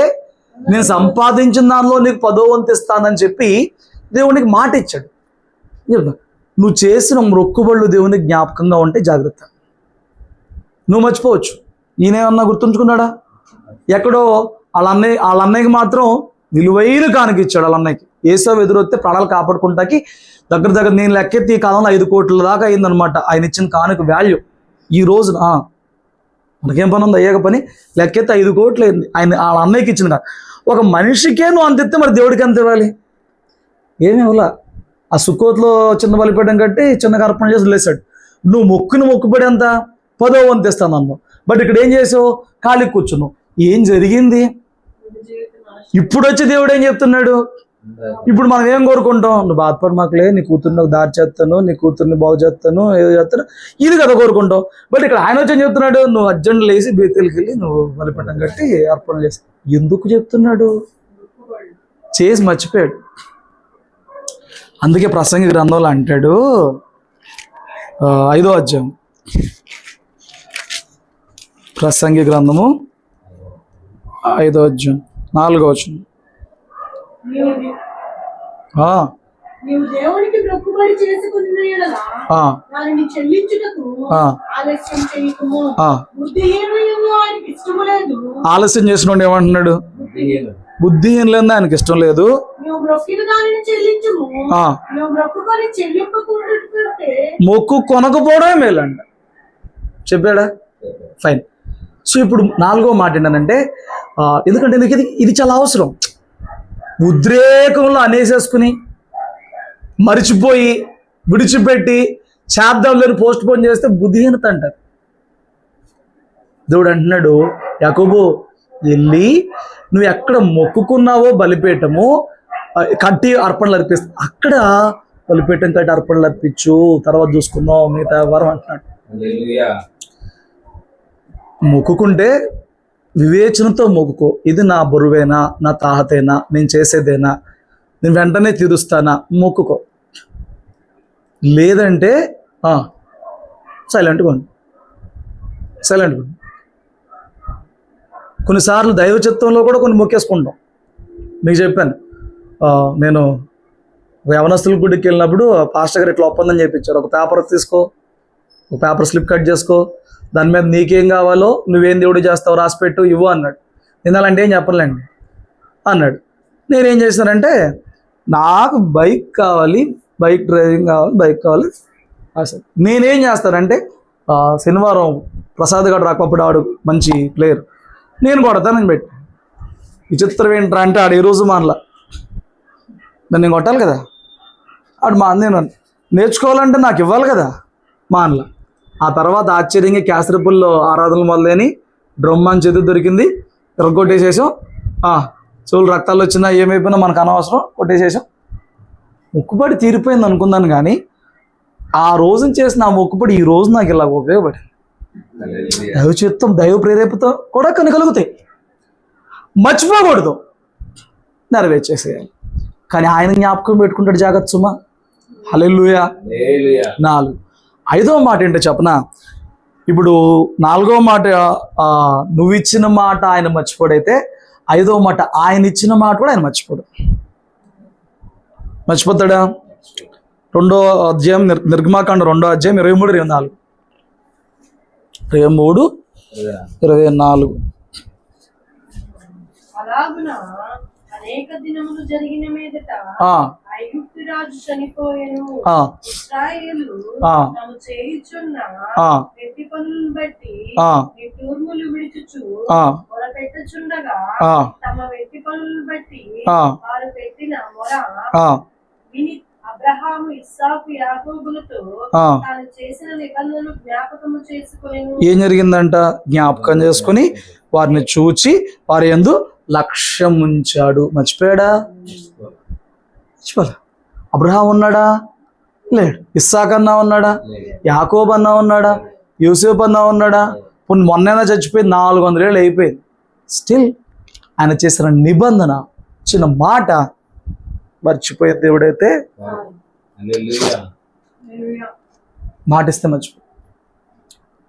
నేను సంపాదించిన దానిలో నీకు 10వ వంతు ఇస్తానని చెప్పి దేవునికి మాట ఇచ్చాడు. నువ్వు చేసిన మొక్కుబళ్ళు దేవునికి జ్ఞాపకంగా ఉంటే జాగ్రత్త. నువ్వు మర్చిపోవచ్చు. ఈయనేమన్నా గుర్తుంచుకున్నాడా? ఎక్కడో వాళ్ళ అన్నయ్యకి మాత్రం విలువైన కానుక ఇచ్చాడు. వాళ్ళ అన్నయ్యకి ఏసావు ఎదురొస్తే ప్రాణాలు కాపాడుకుంటాకి దగ్గర నేను లెక్కెత్తి ఈ కాలంలో 5 కోట్ల దాకా అయిందనమాట ఆయన ఇచ్చిన కానుక వాల్యూ. ఈ రోజున మనకేం పని ఉంది? అయ్యాక పని లెక్కెత్తి 5 కోట్లు అయింది ఆయన వాళ్ళ అన్నయ్యకి ఇచ్చిన. ఒక మనిషికే నువ్వు అంత ఇస్తే మరి దేవుడికి ఎంత ఇవ్వాలి? ఏమీ ఇవ్వాల. ఆ సుక్కోత్లో చిన్న బలిపీఠం కట్టి చిన్నగా అర్పణ చేసి వదిలేశాడు. నువ్వు మొక్కుబడి ఎంత? 10వ వంతు ఇస్తాను అన్నావు. బట్ ఇక్కడ ఏం చేసావు? ఖాళీ కూర్చున్నావు. ఏం జరిగింది? ఇప్పుడు వచ్చి దేవుడు ఏం చెప్తున్నాడు? ఇప్పుడు మనం ఏం కోరుకుంటాం? నువ్వు బాధపడి మాకులే, నీ కూతుర్ని దారి చేస్తాను, నీ కూతుర్ని బాగు చేస్తాను, ఏదో చేస్తాను, ఇది కదా కోరుకుంటాం. బట్ ఇక్కడ ఆయన వచ్చి ఏం చెప్తున్నాడు? నువ్వు అర్జెంట్ లేసి బేతేలికి వెళ్ళి నువ్వు బలిపీఠం కట్టి అర్పణ చేసి. ఎందుకు చెప్తున్నాడు? చేసి మర్చిపోయాడు. అందుకే ప్రసంగి గ్రంథంలో అంటాడు 5వ అధ్యాయం, ప్రసంగి గ్రంథము 5వ అధ్యాయం 4వ వచనం. నీవు దేవునికి మొక్కుబడి చేసుకున్న యెడల దానిని చెల్లించుటకు ఆలస్యం చేయకుము. బుద్ధిహీనుడు ఆయనకి ఇష్టం లేదు. ఆలస్యం చేసినోడు ఏమంటున్నాడు? బుద్ధిహీనులందా ఆయనకి ఇష్టం లేదు. నువ్వు మొక్కిన దానిని చెల్లించుము. నువ్వు మొక్కుకొని చెల్లింపకుంటే మొక్కు కొనకపోవడమే మేలంట. చెప్పాడా? ఫైన్. సో ఇప్పుడు 4వ మాట ఏంటంటే, ఎందుకంటే ఇది చాలా అవసరం. ఉద్రేకంలో అనేసేసుకుని మరిచిపోయి విడిచిపెట్టి శాబ్దాలను పోస్ట్ పోన్ చేస్తే బుద్ధిహీనత అంటారు. దేవుడు అంటున్నాడు, యాకోబు వెళ్ళి నువ్వు ఎక్కడ మొక్కుకున్నావో బలిపీఠము కట్టి అర్పణలు అర్పిస్తా, అక్కడ బలిపీఠం కట్టి అర్పణలు అర్పించు, తర్వాత చూసుకుందాం మిగతా వారం అంటున్నాడు. మొక్కుకుంటే వివేచనతో మొక్కుకో. ఇది నా బరువేనా, నా తాహతేనా, నేను చేసేదేనా, నేను వెంటనే తీరుస్తానా, మొక్కుకో. లేదంటే సైలెంట్గా ఉండు. కొన్నిసార్లు దైవ చిత్తంలో కూడా కొన్ని మొక్కేసుకుంటాం. మీకు చెప్పాను, నేను యవనస్తుల గుడికి వెళ్ళినప్పుడు పాస్టర్ గారు ఇట్లా ఒప్పందం చేయించారు. ఒక పేపర్ తీసుకో, ఒక పేపర్ స్లిప్ కట్ చేసుకో, దాని మీద నీకేం కావాలో నువ్వేం దేవుడు చేస్తావు రాసిపెట్టు ఇవ్వు అన్నాడు. నేను అలాంటి ఏం చెప్పలేండి అన్నాడు. నేనేం చేశానంటే, నాకు బైక్ కావాలి, బైక్ డ్రైవింగ్ కావాలి, బైక్ కావాలి అసలు నేనేం చేస్తానంటే, శనివారం ప్రసాద్ గారు రాకపోతే ఆడు మంచి ప్లేయర్, నేను కొడతానని పెట్టి. విచిత్రం ఏంట్రా అంటే ఆడు ఏ రోజు మానలా, నేను కొట్టాలి కదా. ఆడు నేను నేర్చుకోవాలంటే నాకు ఇవ్వాలి కదా, మానలా. ఆ తర్వాత ఆశ్చర్యంగా క్యాసరపుల్లో ఆరాధనలు మొదలని డ్రమ్ అని చేతి దొరికింది, కొట్టేసేసాం. చెవులు రక్తాలు వచ్చినా ఏమైపోయినా మనకు అనవసరం, కొట్టేసేసాం. మొక్కుబడి తీరిపోయింది అనుకున్నాను, కానీ ఆ రోజున చేసిన ఆ మొక్కుబడి ఈ రోజు నాకు ఇలా ఉపయోగపడింది. దైవ చిత్తం, దైవ ప్రేరేపతో కూడా కనుగలుగుతాయి. మర్చిపోకూడదు, నెరవేర్చేసేయాలి. కానీ ఆయన జ్ఞాపకం పెట్టుకుంటాడు, జాగ్రత్త సుమా. హల్లెలూయా. 4. 5వ మాట ఏంటో చెప్పనా? ఇప్పుడు 4వ మాట నువ్వు ఇచ్చిన మాట ఆయన మర్చిపోడైతే, 5వ మాట ఆయన ఇచ్చిన మాట కూడా ఆయన మర్చిపోతాడా? 2వ అధ్యాయం నిర్గమాకాండం 2వ అధ్యాయం 23-24. 23:24. అలాగున అనేక దినములు జరిగిన మీదట ఐగుప్తు రాజు చనిపోయెను. ఇశ్రాయేలు తాము చేయుచున్న వెట్టి పనులను బట్టి నిట్టూర్ములు విడుచుచు మొరపెట్టుచుండగా తమ వెట్టి పనులను బట్టి వారు పెట్టిన మొర విని అబ్రహాము, ఇస్సాకు, యాకోబులతో తాను చేసిన నిబంధనలు జ్ఞాపకము చేసుకొనెను. ఏం జరిగిందంట? జ్ఞాపకం చేసుకుని వారిని చూచి వారి యందు లక్ష్యం ఉంచాడు. మర్చిపోయాడా? మర్చిపోలే. అబ్రహాం ఉన్నాడా? లేడు. ఇస్సాక్ అన్నా ఉన్నాడా? యాకోబ్ అన్నా ఉన్నాడా? యూసుఫ్ అన్నా ఉన్నాడా? మొన్నైనా చచ్చిపోయింది, 400 ఏళ్ళు అయిపోయింది. స్టిల్ ఆయన చేసిన నిబంధన, చిన్న మాట మర్చిపోయే దేవుడైతే మాట ఇస్తే మర్చిపో.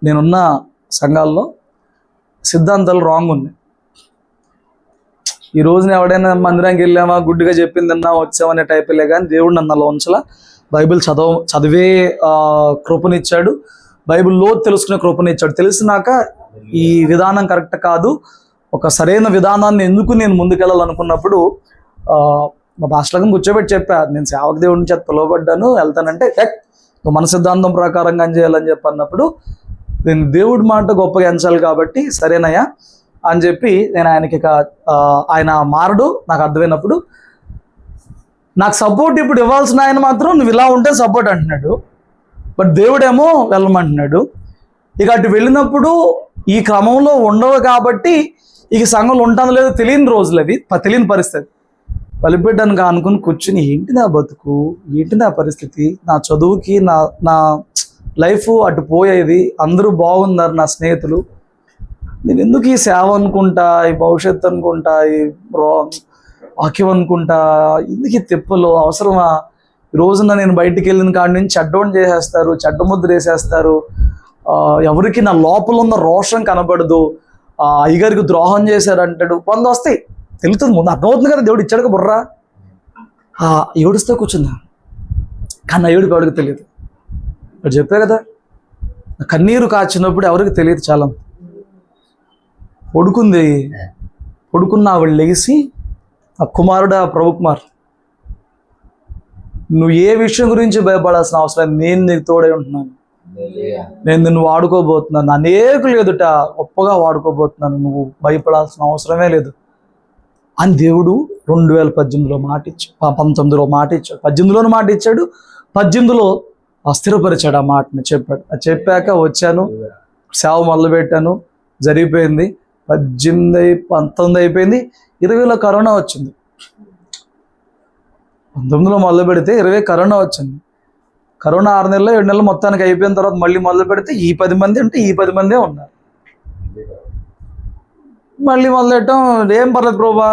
నేనున్న సంఘాల్లో సిద్ధాంతాలు రాంగ్ ఉన్నాయి. ఈ రోజున ఎవడైనా మందిరానికి వెళ్ళామా, గుడ్డిగా చెప్పిందన్నా వచ్చామనే టైపులే, కానీ దేవుడు నన్ను అలా ఉంచలా. బైబిల్ చదివే కృపనిచ్చాడు, బైబిల్లో తెలుసుకునే కృపనిచ్చాడు. తెలిసినాక ఈ విధానం కరెక్ట్ కాదు, ఒక సరైన విధానాన్ని ఎందుకు నేను ముందుకెళ్ళాలనుకున్నప్పుడు మా భాషలకు కూర్చోబెట్టి చెప్పా, నేను సేవక దేవుడి చేత పిలువబడ్డాను, వెళ్తానంటే నువ్వు మన సిద్ధాంతం ప్రకారంగా చేయాలని చెప్పి అన్నప్పుడు, నేను దేవుడి మాట గొప్పగా ఎంచాలి కాబట్టి సరేనయ్యా అని చెప్పి నేను ఆయనకి ఆయన మారడు నాకు అర్థమైనప్పుడు, నాకు సపోర్ట్ ఇప్పుడు ఇవ్వాల్సిన ఆయన మాత్రం నువ్వు ఇలా ఉంటే సపోర్ట్ అంటున్నాడు, బట్ దేవుడేమో వెళ్ళమంటున్నాడు. ఇక అటు వెళ్ళినప్పుడు ఈ క్రమంలో ఉండవు కాబట్టి ఇక సంఘంలో ఉంటాను లేదో తెలియని రోజులు, అవి తెలియని పరిస్థితి. బలిపెట్టాను అనుకుని కూర్చుని ఏంటి నా బతుకు, ఏంటి నా పరిస్థితి, నా చదువుకి నా లైఫ్ అటు పోయేది, అందరూ బాగున్నారు నా స్నేహితులు, నేను ఎందుకు ఈ సేవ అనుకుంటా, ఈ భవిష్యత్తు అనుకుంటా, ఈ వాక్యం అనుకుంటా, ఎందుకు ఈ తిప్పలు అవసరమా? ఈ రోజున నేను బయటికి వెళ్ళిన కాడి నుంచి చెడ్డోని చేసేస్తారు, చెడ్డముద్ర వేసేస్తారు, ఎవరికి నా లోపల ఉన్న రోషం కనబడదు, అయ్యగారికి ద్రోహం చేశారంటాడు, కొంత వస్తాయి, తెలుస్తుంది, ముందు అర్థమవుతుంది కదా, దేవుడు ఇచ్చాడుగా బుర్రా. ఏడుస్తే కూర్చుందా, కానీ నా ఏడుపు ఎవరికి తెలియదు. ఇప్పుడు చెప్పే కదా, కన్నీరు కాచినప్పుడు ఎవరికి తెలియదు. చాలా పడుకున్న ఆవిడ లేచి, ఆ కుమారుడా ప్రభు కుమార్, నువ్వు ఏ విషయం గురించి భయపడాల్సిన అవసరం, నేను నీకు తోడై ఉంటున్నాను, నేను నిన్ను వాడుకోబోతున్నాను, అనేకులు ఎదుట గొప్పగా వాడుకోబోతున్నాను, నువ్వు భయపడాల్సిన అవసరమే లేదు అని దేవుడు 2018లో మాట ఇచ్చాడు, 19లో మాట ఇచ్చాడు, 18లోనూ మాట ఇచ్చాడు, 18లో స్థిరపరిచాడు. ఆ మాటని చెప్పాడు. అది చెప్పాక వచ్చాను, సేవ మొదలుపెట్టాను, జరిగిపోయింది. 18, 19 అయిపోయింది, 20లో కరోనా వచ్చింది. 19లో మొదలు పెడితే 20 కరోనా వచ్చింది. కరోనా 6 నెలలు 7 నెలలు మొత్తానికి అయిపోయిన తర్వాత మళ్ళీ మొదలు పెడితే ఈ 10 మంది అంటే ఈ 10 మందే ఉన్నారు. మళ్ళీ మొదలెట్టం, ఏం పర్లేదు ప్రభా,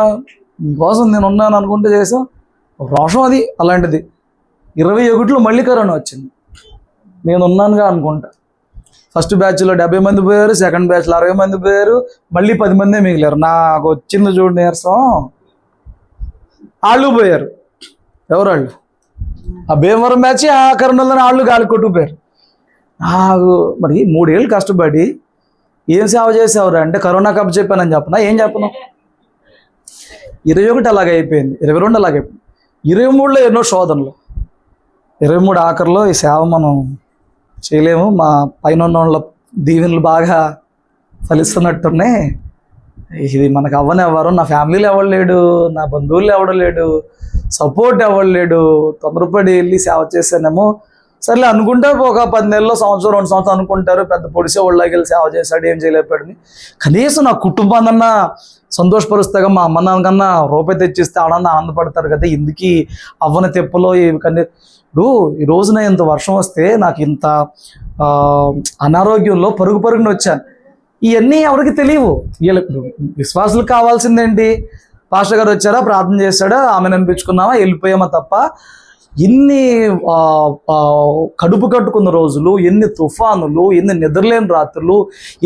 నీకోసం నేను ఉన్నాను అనుకుంటే చేసాం. రోషం అది అలాంటిది. 21లో మళ్ళీ కరోనా వచ్చింది, నేను ఉన్నానుగా అనుకుంటా. ఫస్ట్ బ్యాచ్లో 70 మంది పోయారు, సెకండ్ బ్యాచ్లో 60 మంది పోయారు, మళ్ళీ 10 మందే మిగిలారు. నాకు వచ్చింది చూడు నీరసం, వాళ్ళు పోయారు. ఎవరు వాళ్ళు? ఆ భీమవరం బ్యాచ్ ఆ కరోనాలో వాళ్ళు గాలి కొట్టుకుపోయారు. నాకు మరి 3 ఏళ్ళు కష్టపడి ఏం సేవ చేసేవారు అంటే కరోనా కప్ చెప్పానని చెప్పనా, ఏం చెప్పను. 21 అలాగ అయిపోయింది, 22 అలాగ అయిపోయింది, 23లో ఎన్నో శోధనలు, 23 ఆఖరిలో ఈ సేవ మనం చేయలేము, మా పైన ఉన్న వాళ్ళ దీవెనలు బాగా ఫలిస్తున్నట్టున్నాయి, ఇది మనకు అవ్వనివ్వరు, నా ఫ్యామిలీలో ఎవరు లేడు, నా బంధువులు ఎవడు లేడు, సపోర్ట్ ఎవరు లేడు, తొందరపడి వెళ్ళి సేవ చేశానేమో, సర్లే అనుకుంటే ఒక 10 నెలల్లో, సంవత్సరం 2 సంవత్సరాలు అనుకుంటారు, పెద్ద పొడిసే వాళ్ళకి వెళ్ళి సేవ చేశాడు, ఏం చేయలేపాడని. కనీసం నా కుటుంబాన్నన్నా సంతోషపరుస్తాగా, మా అమ్మ నాన్నకన్నా రూపాయి తెచ్చిస్తే ఆనందపడతారు కదా, ఎందుకు అవ్వని తెప్పలో ఇప్పుడు ఈ రోజున ఇంత వర్షం వస్తే నాకు ఇంత అనారోగ్యంలో పరుగున వచ్చాను. ఇవన్నీ ఎవరికి తెలియవు. వీళ్ళకి విశ్వాసులకు కావాల్సిందేంటి, పాస్టర్ గారు వచ్చారా, ప్రార్థన చేశాడా, ఆమెను అనిపించుకున్నామా, వెళ్ళిపోయామా తప్ప, ఎన్ని కడుపు కట్టుకున్న రోజులు, ఎన్ని తుఫానులు, ఎన్ని నిద్రలేని రాత్రులు,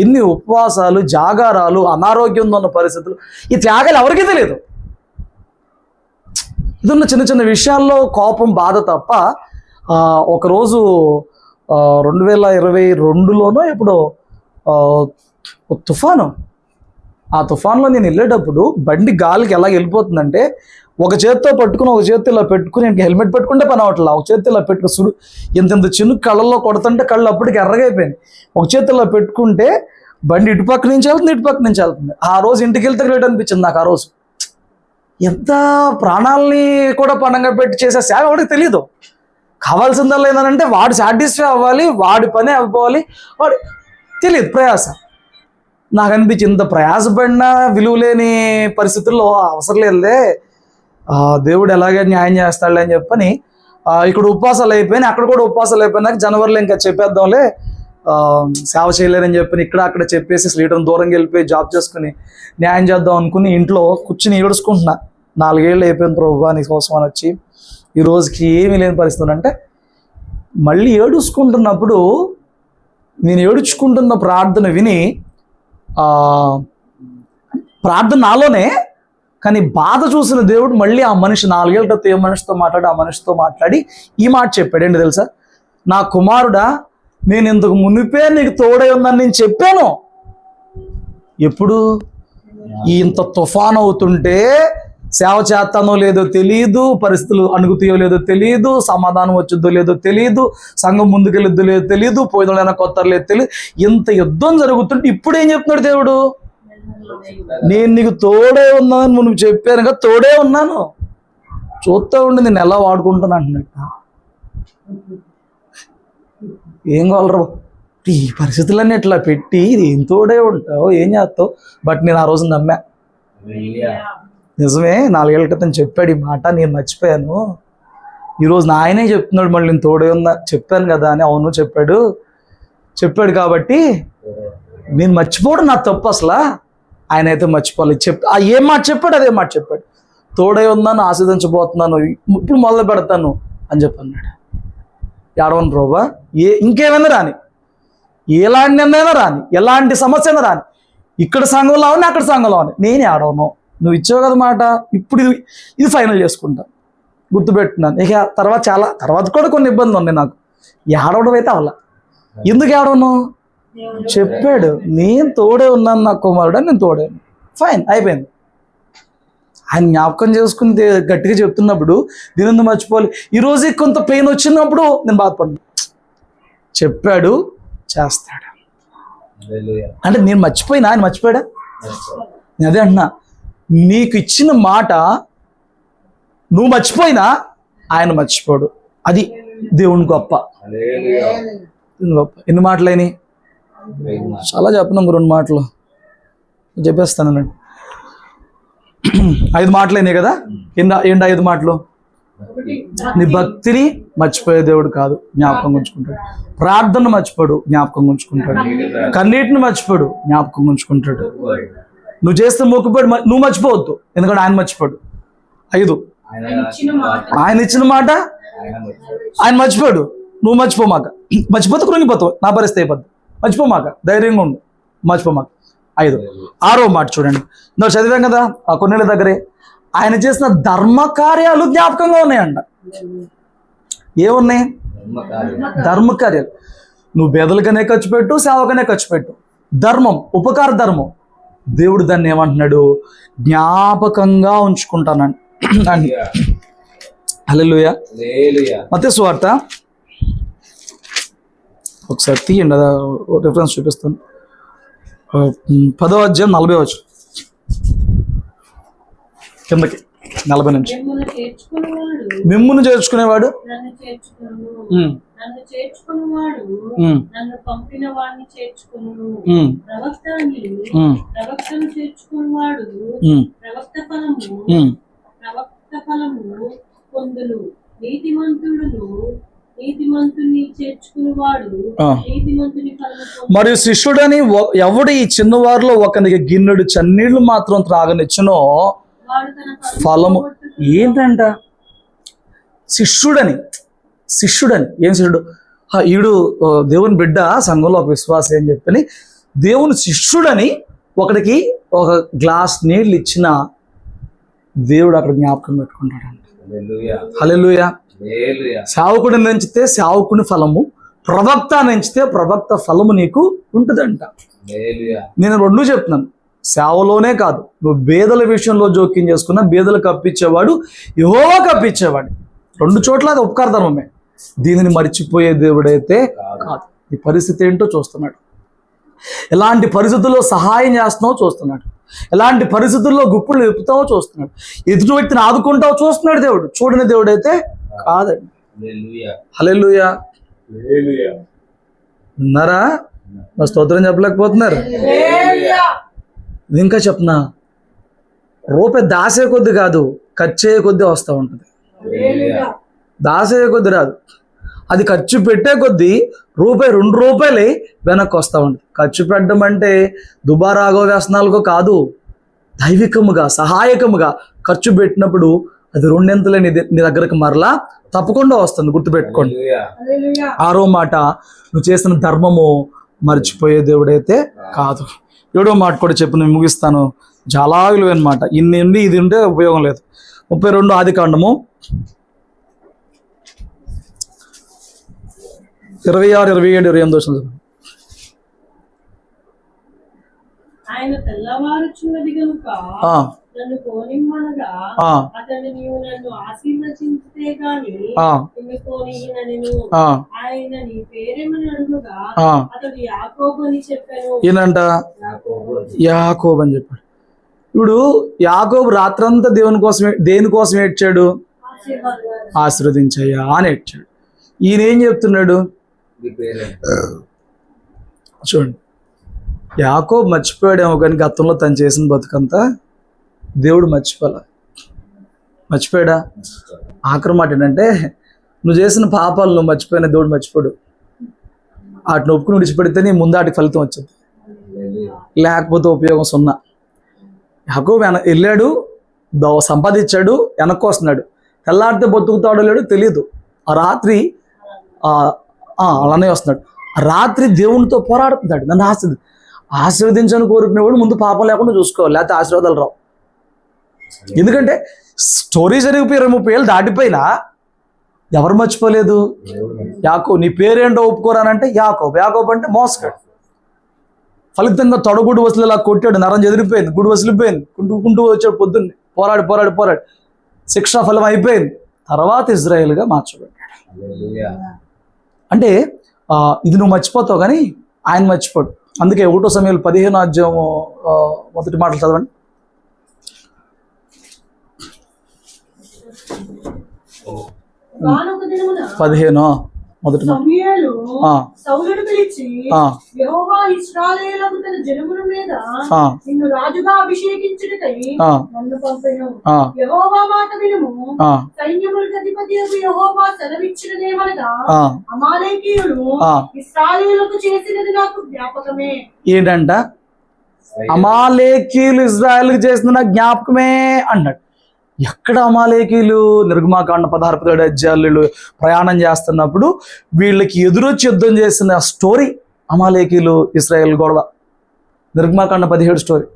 ఎన్ని ఉపవాసాలు, జాగారాలు, అనారోగ్యంతో ఉన్న పరిస్థితులు, ఈ త్యాగాలు ఎవరికీ తెలియదు. ఇదున్న చిన్న చిన్న విషయాల్లో కోపం, బాధ తప్ప. ఒకరోజు 2022లోనో ఎప్పుడో ఒక తుఫాను. ఆ తుఫాన్లో నేను వెళ్ళేటప్పుడు బండి గాలికి ఎలా వెళ్ళిపోతుందంటే, ఒక చేత్తో పట్టుకుని ఒక చేత్తో ఇలా పెట్టుకుని, ఇంక హెల్మెట్ పెట్టుకుంటే పని అవట్లా, ఒక చేత్తో ఇలా పెట్టుకుని ఇంత చిన్న కళ్ళల్లో కొడుతుంటే కళ్ళు అప్పటికి ఎర్రగా అయిపోయింది. ఒక చేత్తో ఇలా పెట్టుకుంటే బండి ఇటుపక్క నుంచి వెళ్తుంది, ఇటుపక్క నుంచి వెళ్తుంది. ఆ రోజు ఇంటికి వెళ్తే గ్రేట్ అనిపించింది నాకు. ఆ రోజు ఎంత ప్రాణాలని కూడా పణంగా పెట్టి చేసే సేవ వాడికి తెలియదు. కావాల్సిందల్లా ఏంటంటే వాడు సాటిస్ఫై అవ్వాలి, వాడి పని అయిపోవాలి, వాడు తెలియదు ప్రయాస. నాకు అనిపించి ఇంత ప్రయాసపడినా విలువ లేని పరిస్థితుల్లో అవసరం లేదులే, దేవుడు ఎలాగే న్యాయం చేస్తాడులే అని చెప్పని ఇక్కడ ఉపవాసాలు అయిపోయినాయి, అక్కడ కూడా ఉపవాసాలు అయిపోయినాక జనవరిలో ఇంకా చెప్పేద్దాంలే, సేవ చేయలేదని చెప్పని ఇక్కడ అక్కడ చెప్పేసి శ్రీటం దూరంగా వెళ్ళిపోయి జాబ్ చేసుకుని న్యాయం చేద్దాం అనుకుని ఇంట్లో కూర్చుని ఏడుచుకుంటున్నా. 4 ఏళ్ళు అయిపోయింది ప్రభువా నీ కోసం అని వచ్చి, ఈ రోజుకి ఏమీ లేని పరిస్థితి. అంటే మళ్ళీ ఏడుచుకుంటున్నప్పుడు నేను ఏడుచుకుంటున్న ప్రార్థన విని, ప్రార్థన నాలోనే, కానీ బాధ చూసిన దేవుడు మళ్ళీ ఆ మనిషి 4 ఏళ్ళ క్రితం ఏ మనిషితో మాట్లాడి ఆ మనిషితో మాట్లాడి ఈ మాట చెప్పాడు. ఏంటి తెలుసా? నా కుమారుడా, నేను ఇంతకు మునిపే నీకు తోడై ఉందని నేను చెప్పాను. ఎప్పుడు? ఇంత తుఫాన్ అవుతుంటే సేవ చేస్తానో లేదో తెలియదు, పరిస్థితులు అణుగుతాయో లేదో తెలియదు, సమాధానం వచ్చిద్దో లేదో తెలియదు, సంఘం ముందుకెళ్ళొద్దో లేదో తెలియదు, పోయిన కొత్త లేదు తెలియదు, ఇంత యుద్ధం జరుగుతుంటే ఇప్పుడు ఏం చెప్తున్నాడు దేవుడు? నేను నీకు తోడే ఉన్నాను, నువ్వు చెప్పాను కదా, తోడే ఉన్నాను, చూస్తూ ఉండి నేను ఎలా వాడుకుంటాను అంటున్నట్ట. ఏం కావాలరా ఈ పరిస్థితులన్నీ ఇట్లా పెట్టి ఏం తోడే ఉంటావు, ఏం చేస్తావు? బట్ నేను ఆ రోజు నమ్మా. నిజమే, 4 ఏళ్ళ క్రితం చెప్పాడు ఈ మాట, నేను మర్చిపోయాను. ఈరోజు నా ఆయనే చెప్తున్నాడు మళ్ళీ నేను తోడే ఉన్నా, చెప్పాను కదా అని. అవును చెప్పాడు కాబట్టి నేను మర్చిపోవడం నా తప్పు. అసలు ఆయన అయితే మర్చిపోవాలి. ఏం మాట చెప్పాడు అదే మాట చెప్పాడు. తోడై ఉన్నాను, ఆస్వాదించబోతున్నాను, ఇప్పుడు మొదలు పెడతాను అని చెప్పన్నాడు. ఏడవను ప్రభా, ఇంకేమైనా రాని, ఎలాంటి నిర్ణయం రాని, ఎలాంటి సమస్య అయినా రాని, ఇక్కడ సంఘంలో అవని అక్కడ సంఘంలో అవని, నేను ఏడవను. నువ్వు ఇచ్చావు కదా మాట, ఇప్పుడు ఇది ఫైనల్ చేసుకుంటా, గుర్తుపెట్టున్నాను. ఇక తర్వాత కూడా కొన్ని ఇబ్బందులు ఉన్నాయి నాకు. ఏడవడం అయితే అవలా. ఎందుకు ఏడవను? చెప్పాడు, నేను తోడే ఉన్నాను నా కుమారుడు, నేను తోడే. ఫైన్, అయిపోయింది. ఆయన జ్ఞాపకం చేసుకుని గట్టిగా చెప్తున్నప్పుడు దీని మర్చిపోవాలి. ఈరోజు కొంత పెయిన్ వచ్చినప్పుడు నేను బాధపడ్డా. చెప్పాడు, చేస్తాడు. అంటే నేను మర్చిపోయినా, ఆయన మర్చిపోయాడా? నేను అదే అంటున్నా, నీకు ఇచ్చిన మాట నువ్వు మర్చిపోయినా ఆయన మర్చిపోడు. అది దేవుని గొప్ప. ఎన్ని మాటలైనవి? చాలా చెప్పినాం, 2 మాటలు చెప్పేస్తానండి. 5 మాటలైనాయి కదా. ఏంటి 5 మాటలు? నీ భక్తిని మర్చిపోయే దేవుడు కాదు, జ్ఞాపకం ఉంచుకుంటాడు. ప్రార్థన మర్చిపోడు, జ్ఞాపకం ఉంచుకుంటాడు. కన్నీటిని మర్చిపోడు, జ్ఞాపకం ఉంచుకుంటాడు. నువ్వు చేస్తే మొక్కుబడి నువ్వు మర్చిపోవద్దు, ఎందుకంటే ఆయన మర్చిపోడు. 5, ఆయన ఇచ్చిన మాట ఆయన మర్చిపోడు, నువ్వు మర్చిపోమాక. మర్చిపోతే కృంగిపోతావు, నా పరిస్థితి అయిపోద్ది. మర్చిపోమాక, ధైర్యంగా ఉండు, మర్చిపోమాక. 5. 6వ మాట చూడండి, నువ్వు చదివాం కదా ఆ కొన్నేళ్ళ దగ్గరే, ఆయన చేసిన ధర్మ కార్యాలు జ్ఞాపకంగా ఉన్నాయంట. ఏమున్నాయి? ధర్మ కార్యాలు. నువ్వు బేదలకనే ఖర్చు పెట్టు, సేవకనే ఖర్చు పెట్టు, ధర్మం, ఉపకార ధర్మం, దేవుడు దాన్ని ఏమంటున్నాడు? జ్ఞాపకంగా ఉంచుకుంటానని. హల్లెలూయా. మత్తయి సువార్త ఒకసారి తీయండి, రిఫరెన్స్ చూపిస్తాను. 10వ అధ్యాయం 40వ వచనం కిందకి, 40 నుంచి. మిమ్మును చేర్చుకునేవాడు నన్ను చేర్చుకునేవాడు నన్ను పంపిన వాడిని చేర్చుకును. ప్రవక్తను చేర్చుకునేవాడు ప్రవక్త ఫలము పొందును. నీతిమంతుని చేర్చుకునేవాడు నీతిమంతుని ఫలము. మరియు శిష్యుడని ఎవడు ఈ చిన్నవారిలో ఒకనికి గిన్నెడు చన్నీళ్లు మాత్రం త్రాగనిచ్చునో ఫలము. ఏంటంట? శిష్యుడని ఏం శిష్యుడు? ఈడు దేవుని బిడ్డ, సంఘంలో ఒక విశ్వాసం అని చెప్పని దేవుని శిష్యుడని ఒకడికి ఒక గ్లాస్ నీళ్ళు ఇచ్చిన దేవుడు అక్కడ జ్ఞాపకం పెట్టుకుంటాడంట. హల్లెలూయా. సేవకుడిని పెంచితే సేవకుని ఫలము, ప్రవక్త అని ఎంచితే ప్రవక్త ఫలము నీకు ఉంటుందంట. నేను రెండు చెప్తున్నాను, సేవలోనే కాదు, నువ్వు బేదల విషయంలో జోక్యం చేసుకున్నా బేదలకు అప్పించేవాడు యెహోవా కప్పించేవాడు. రెండు చోట్ల అది ఉపకార ధర్మమే. దీనిని మర్చిపోయే దేవుడైతే కాదు. ఈ పరిస్థితి ఏంటో చూస్తున్నాడు, ఎలాంటి పరిస్థితుల్లో సహాయం చేస్తున్నావో చూస్తున్నాడు, ఎలాంటి పరిస్థితుల్లో గుప్పులు విప్పుతావో చూస్తున్నాడు, ఎదుటి వ్యక్తిని ఆదుకుంటావో చూస్తున్నాడు. దేవుడు చూడని దేవుడైతే కాదండి. హల్లెలూయా. ఉన్నారా? మా స్తోత్రం చెప్పలేకపోతున్నారు. ఇంకా చెప్పనా, రూపాయి దాసే కొద్ది కాదు, ఖర్చు అయ్యే కొద్దీ వస్తూ ఉంటుంది. దాసే కొద్ది రాదు, అది ఖర్చు పెట్టే కొద్దీ రూపాయి 2 రూపాయలే వెనక్కి వస్తూ ఉంటుంది. ఖర్చు పెట్టడం అంటే దుబారాగో వ్యసనాలకో కాదు, దైవికముగా సహాయకముగా ఖర్చు పెట్టినప్పుడు అది 2 నీ దగ్గరకు మరలా తప్పకుండా వస్తుంది. గుర్తుపెట్టుకోండి. 6వ మాట, నువ్వు చేసిన ధర్మము మర్చిపోయే దేవుడైతే కాదు. 7వ మాట కూడా చెప్పు, నేను ముగిస్తాను. చాలా విలువైన మాట. ఇన్ని ఉండి ఇది ఉంటే ఉపయోగం లేదు. 32 ఆదికాండము 26, 27, 28. ఆయన తెల్లవారుచున్నది గనుక నన్ను కోనిమ్మనగా అతడు నీవు నన్ను ఆశీర్వదించితే గాని నిన్ను కోనియనెను. ఆయన నీ పేరేమని అడుగుగా అతడు యాకోబు అని చెప్పాను. ఏనంట? యాకోబు అని చెప్పాడు. ఇప్పుడు యాకోబు రాత్రంతా దేనికోసం ఏడ్చాడు? ఆశీర్వదించయ్యా అని ఏడ్చాడు. ఈయన ఏం చెప్తున్నాడు చూడండి. యాకోబు మర్చిపోయాడేమో కానీ గతంలో తను చేసిన బతుకంతా దేవుడు మర్చిపోయాడా? ఆఖరి మాట ఏంటంటే, నువ్వు చేసిన పాపాలు నువ్వు మర్చిపోయిన దేవుడు మర్చిపోడు. వాటిని ఒప్పుకుని విడిచిపెడితే నీ ముందు వాటికి ఫలితం వచ్చింది, లేకపోతే ఉపయోగం 0. యాకోబు వెళ్ళాడు, సంపాదించాడు, వెనక్కి వస్తున్నాడు. తెల్లారితే బతుకుతాడో లేడు తెలియదు. ఆ రాత్రి అలానే వస్తున్నాడు. రాత్రి దేవునితో పోరాడుతున్నాడు. నన్ను ఆశీర్వదించని కోరుకునేవాడు ముందు పాపం లేకుండా చూసుకోవాలి, లేకపోతే ఆశీర్వాదాలు రావు. ఎందుకంటే స్టోరీ జరిగిపోయి 20-30 ఏళ్ళు దాటిపోయినా ఎవరు మర్చిపోలేదు? యాకోబు. నీ పేరేంటో ఒప్పుకోరానంటే యాకోబు అంటే మోసగాడు. ఫలితంగా తొడగుడు వసలు ఇలా కొట్టాడు, నరం చెదిరిపోయింది, గుడి వసిలిపోయింది, కుంటూ వచ్చాడు. పొద్దున్నే పోరాడి శిక్షా ఫలం అయిపోయింది. తర్వాత ఇజ్రాయేల్గా మార్చబడ్డాడు. అంటే ఇది నువ్వు మర్చిపోతావు కానీ ఆయన మర్చిపోడు. అందుకే 1 సమయాలు 15 అధ్యాయము మొదటి మాటలు చదవండి. 15 మొదటి సౌలును పిలిచి, యెహోవా ఇశ్రాయేలుకు తన జనముల మీద నిన్ను రాజుగా అభిషేకించుటకై నన్ను పంపెను. యెహోవా మాట వినుము. సైన్యములకు అధిపతియగు యెహోవా సెలవిచ్చినదేమనగా, అమాలేకీయులు ఇశ్రాయేలుకు చేసినది నాకు జ్ఞాపకమే. ఏంటంట? అమాలేకీయులు ఇశ్రాయేలుకు చేసిన నాకు జ్ఞాపకమే అన్నాడు. ఎక్కడ అమాలేకీయులు? నిర్గమాకాండ 16-17 అధ్యాయాలు ప్రయాణం చేస్తున్నప్పుడు వీళ్ళకి ఎదురొచ్చి యుద్ధం చేసిన స్టోరీ అమాలేకీయులు ఇశ్రాయేల్ గొడవ. నిర్గమాకాండ 17 స్టోరీ,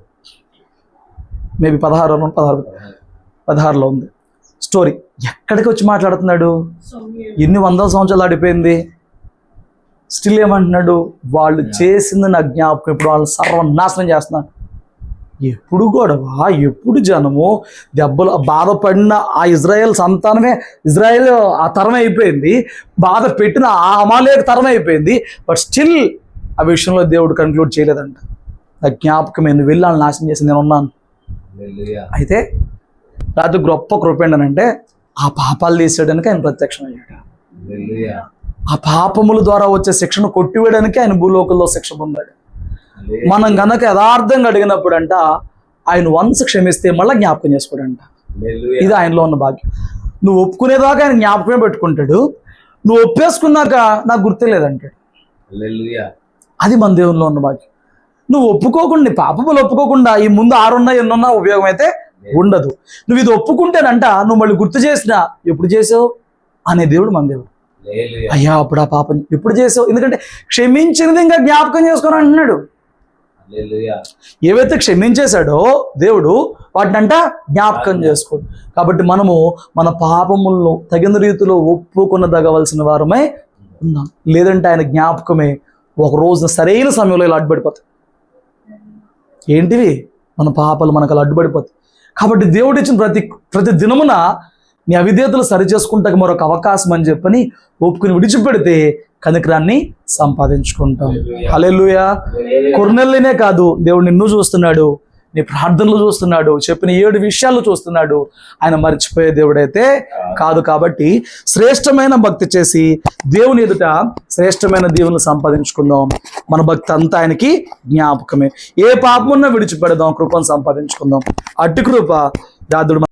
మేబీ 16లో ఉంది స్టోరీ. ఎక్కడికి వచ్చి మాట్లాడుతున్నాడు? ఎన్ని వందల సంవత్సరాలు ఆడిపోయింది, స్టిల్ ఏమంటున్నాడు? వాళ్ళు చేసింది నా జ్ఞాపకం, ఇప్పుడు వాళ్ళు సర్వనాశనం చేస్తున్నాను. ఎప్పుడు గొడవ, ఎప్పుడు జనము, దెబ్బలు, బాధపడిన ఆ ఇజ్రాయెల్ సంతానమే, ఇజ్రాయెల్ ఆ తరం అయిపోయింది, బాధ పెట్టిన ఆ అమాలేక తరం అయిపోయింది. బట్ స్టిల్ ఆ విషయంలో దేవుడు కన్క్లూడ్ చేయలేదంట. నా జ్ఞాపకమే, నువ్వు వెళ్ళి వాళ్ళని నాశనం చేసి నేను ఉన్నాను. అయితే రాత్రి గొప్ప కృప ఏంటంటే ఆ పాపాలు తీసేయడానికి ఆయన ప్రత్యక్షం అయ్యాడు. ఆ పాపముల ద్వారా వచ్చే శిక్షను కొట్టివేయడానికి ఆయన భూలోకంలో శిక్ష పొందాడు. మనం గనక యథార్థంగా అడిగినప్పుడు అంట ఆయన వన్స్ క్షమిస్తే మళ్ళీ జ్ఞాపకం చేసుకోడంట. ఇది ఆయనలో ఉన్న భాగ్యం. నువ్వు ఒప్పుకునేదాకా ఆయన జ్ఞాపకమే పెట్టుకుంటాడు, నువ్వు ఒప్పేసుకున్నాక నాకు గుర్తే లేదంటాడు. అది మన దేవుల్లో ఉన్న భాగ్యం. నువ్వు ఒప్పుకోకుండా, పాపములు ఒప్పుకోకుండా ఈ ముందు 6 ఎన్నున్నా ఉపయోగం అయితే ఉండదు. నువ్వు ఇది ఒప్పుకుంటేనంట నువ్వు మళ్ళీ గుర్తు చేసినా ఎప్పుడు చేసావు అనే దేవుడు మన దేవుడు. అయ్యా అప్పుడు ఆ పాపం ఎప్పుడు చేసావు, ఎందుకంటే క్షమించినది ఇంకా జ్ఞాపకం చేసుకొని అంటున్నాడు. ఏవైతే క్షమించేశాడో దేవుడు వాటినంట జ్ఞాపకం చేసుకోడు. కాబట్టి మనము మన పాపములను తగిన రీతిలో ఒప్పుకొనదగవలసిన వారమై ఉన్నాను. లేదంటే ఆయన జ్ఞాపకమే ఒక రోజున సరైన సమయంలో ఇలా అడ్డుపడిపోతాయి. ఏంటివి? మన పాపాలు మనకు అలా అడ్డుపడిపోతాయి. కాబట్టి దేవుడు ఇచ్చిన ప్రతి దినమున నీ అవిధేయతలు సరిచేసుకుంటాక మరొక అవకాశం అని చెప్పని ఒప్పుకుని విడిచిపెడితే కనికరాన్ని సంపాదించుకుంటాం. హల్లెలూయా. కొర్నెల్లినే కాదు, దేవుడు నిన్ను చూస్తున్నాడు, నీ ప్రార్థనలు చూస్తున్నాడు, చెప్పిన 7 విషయాలు చూస్తున్నాడు. ఆయన మర్చిపోయే దేవుడైతే కాదు. కాబట్టి శ్రేష్టమైన భక్తి చేసి దేవుని ఎదుట శ్రేష్టమైన దీవెనలు సంపాదించుకుందాం. మన భక్తి అంతా ఆయనకి జ్ఞాపకమే. ఏ పాపమున్నా విడిచిపెడదాం, కృపను సంపాదించుకుందాం. అట్టి కృప దాదుడు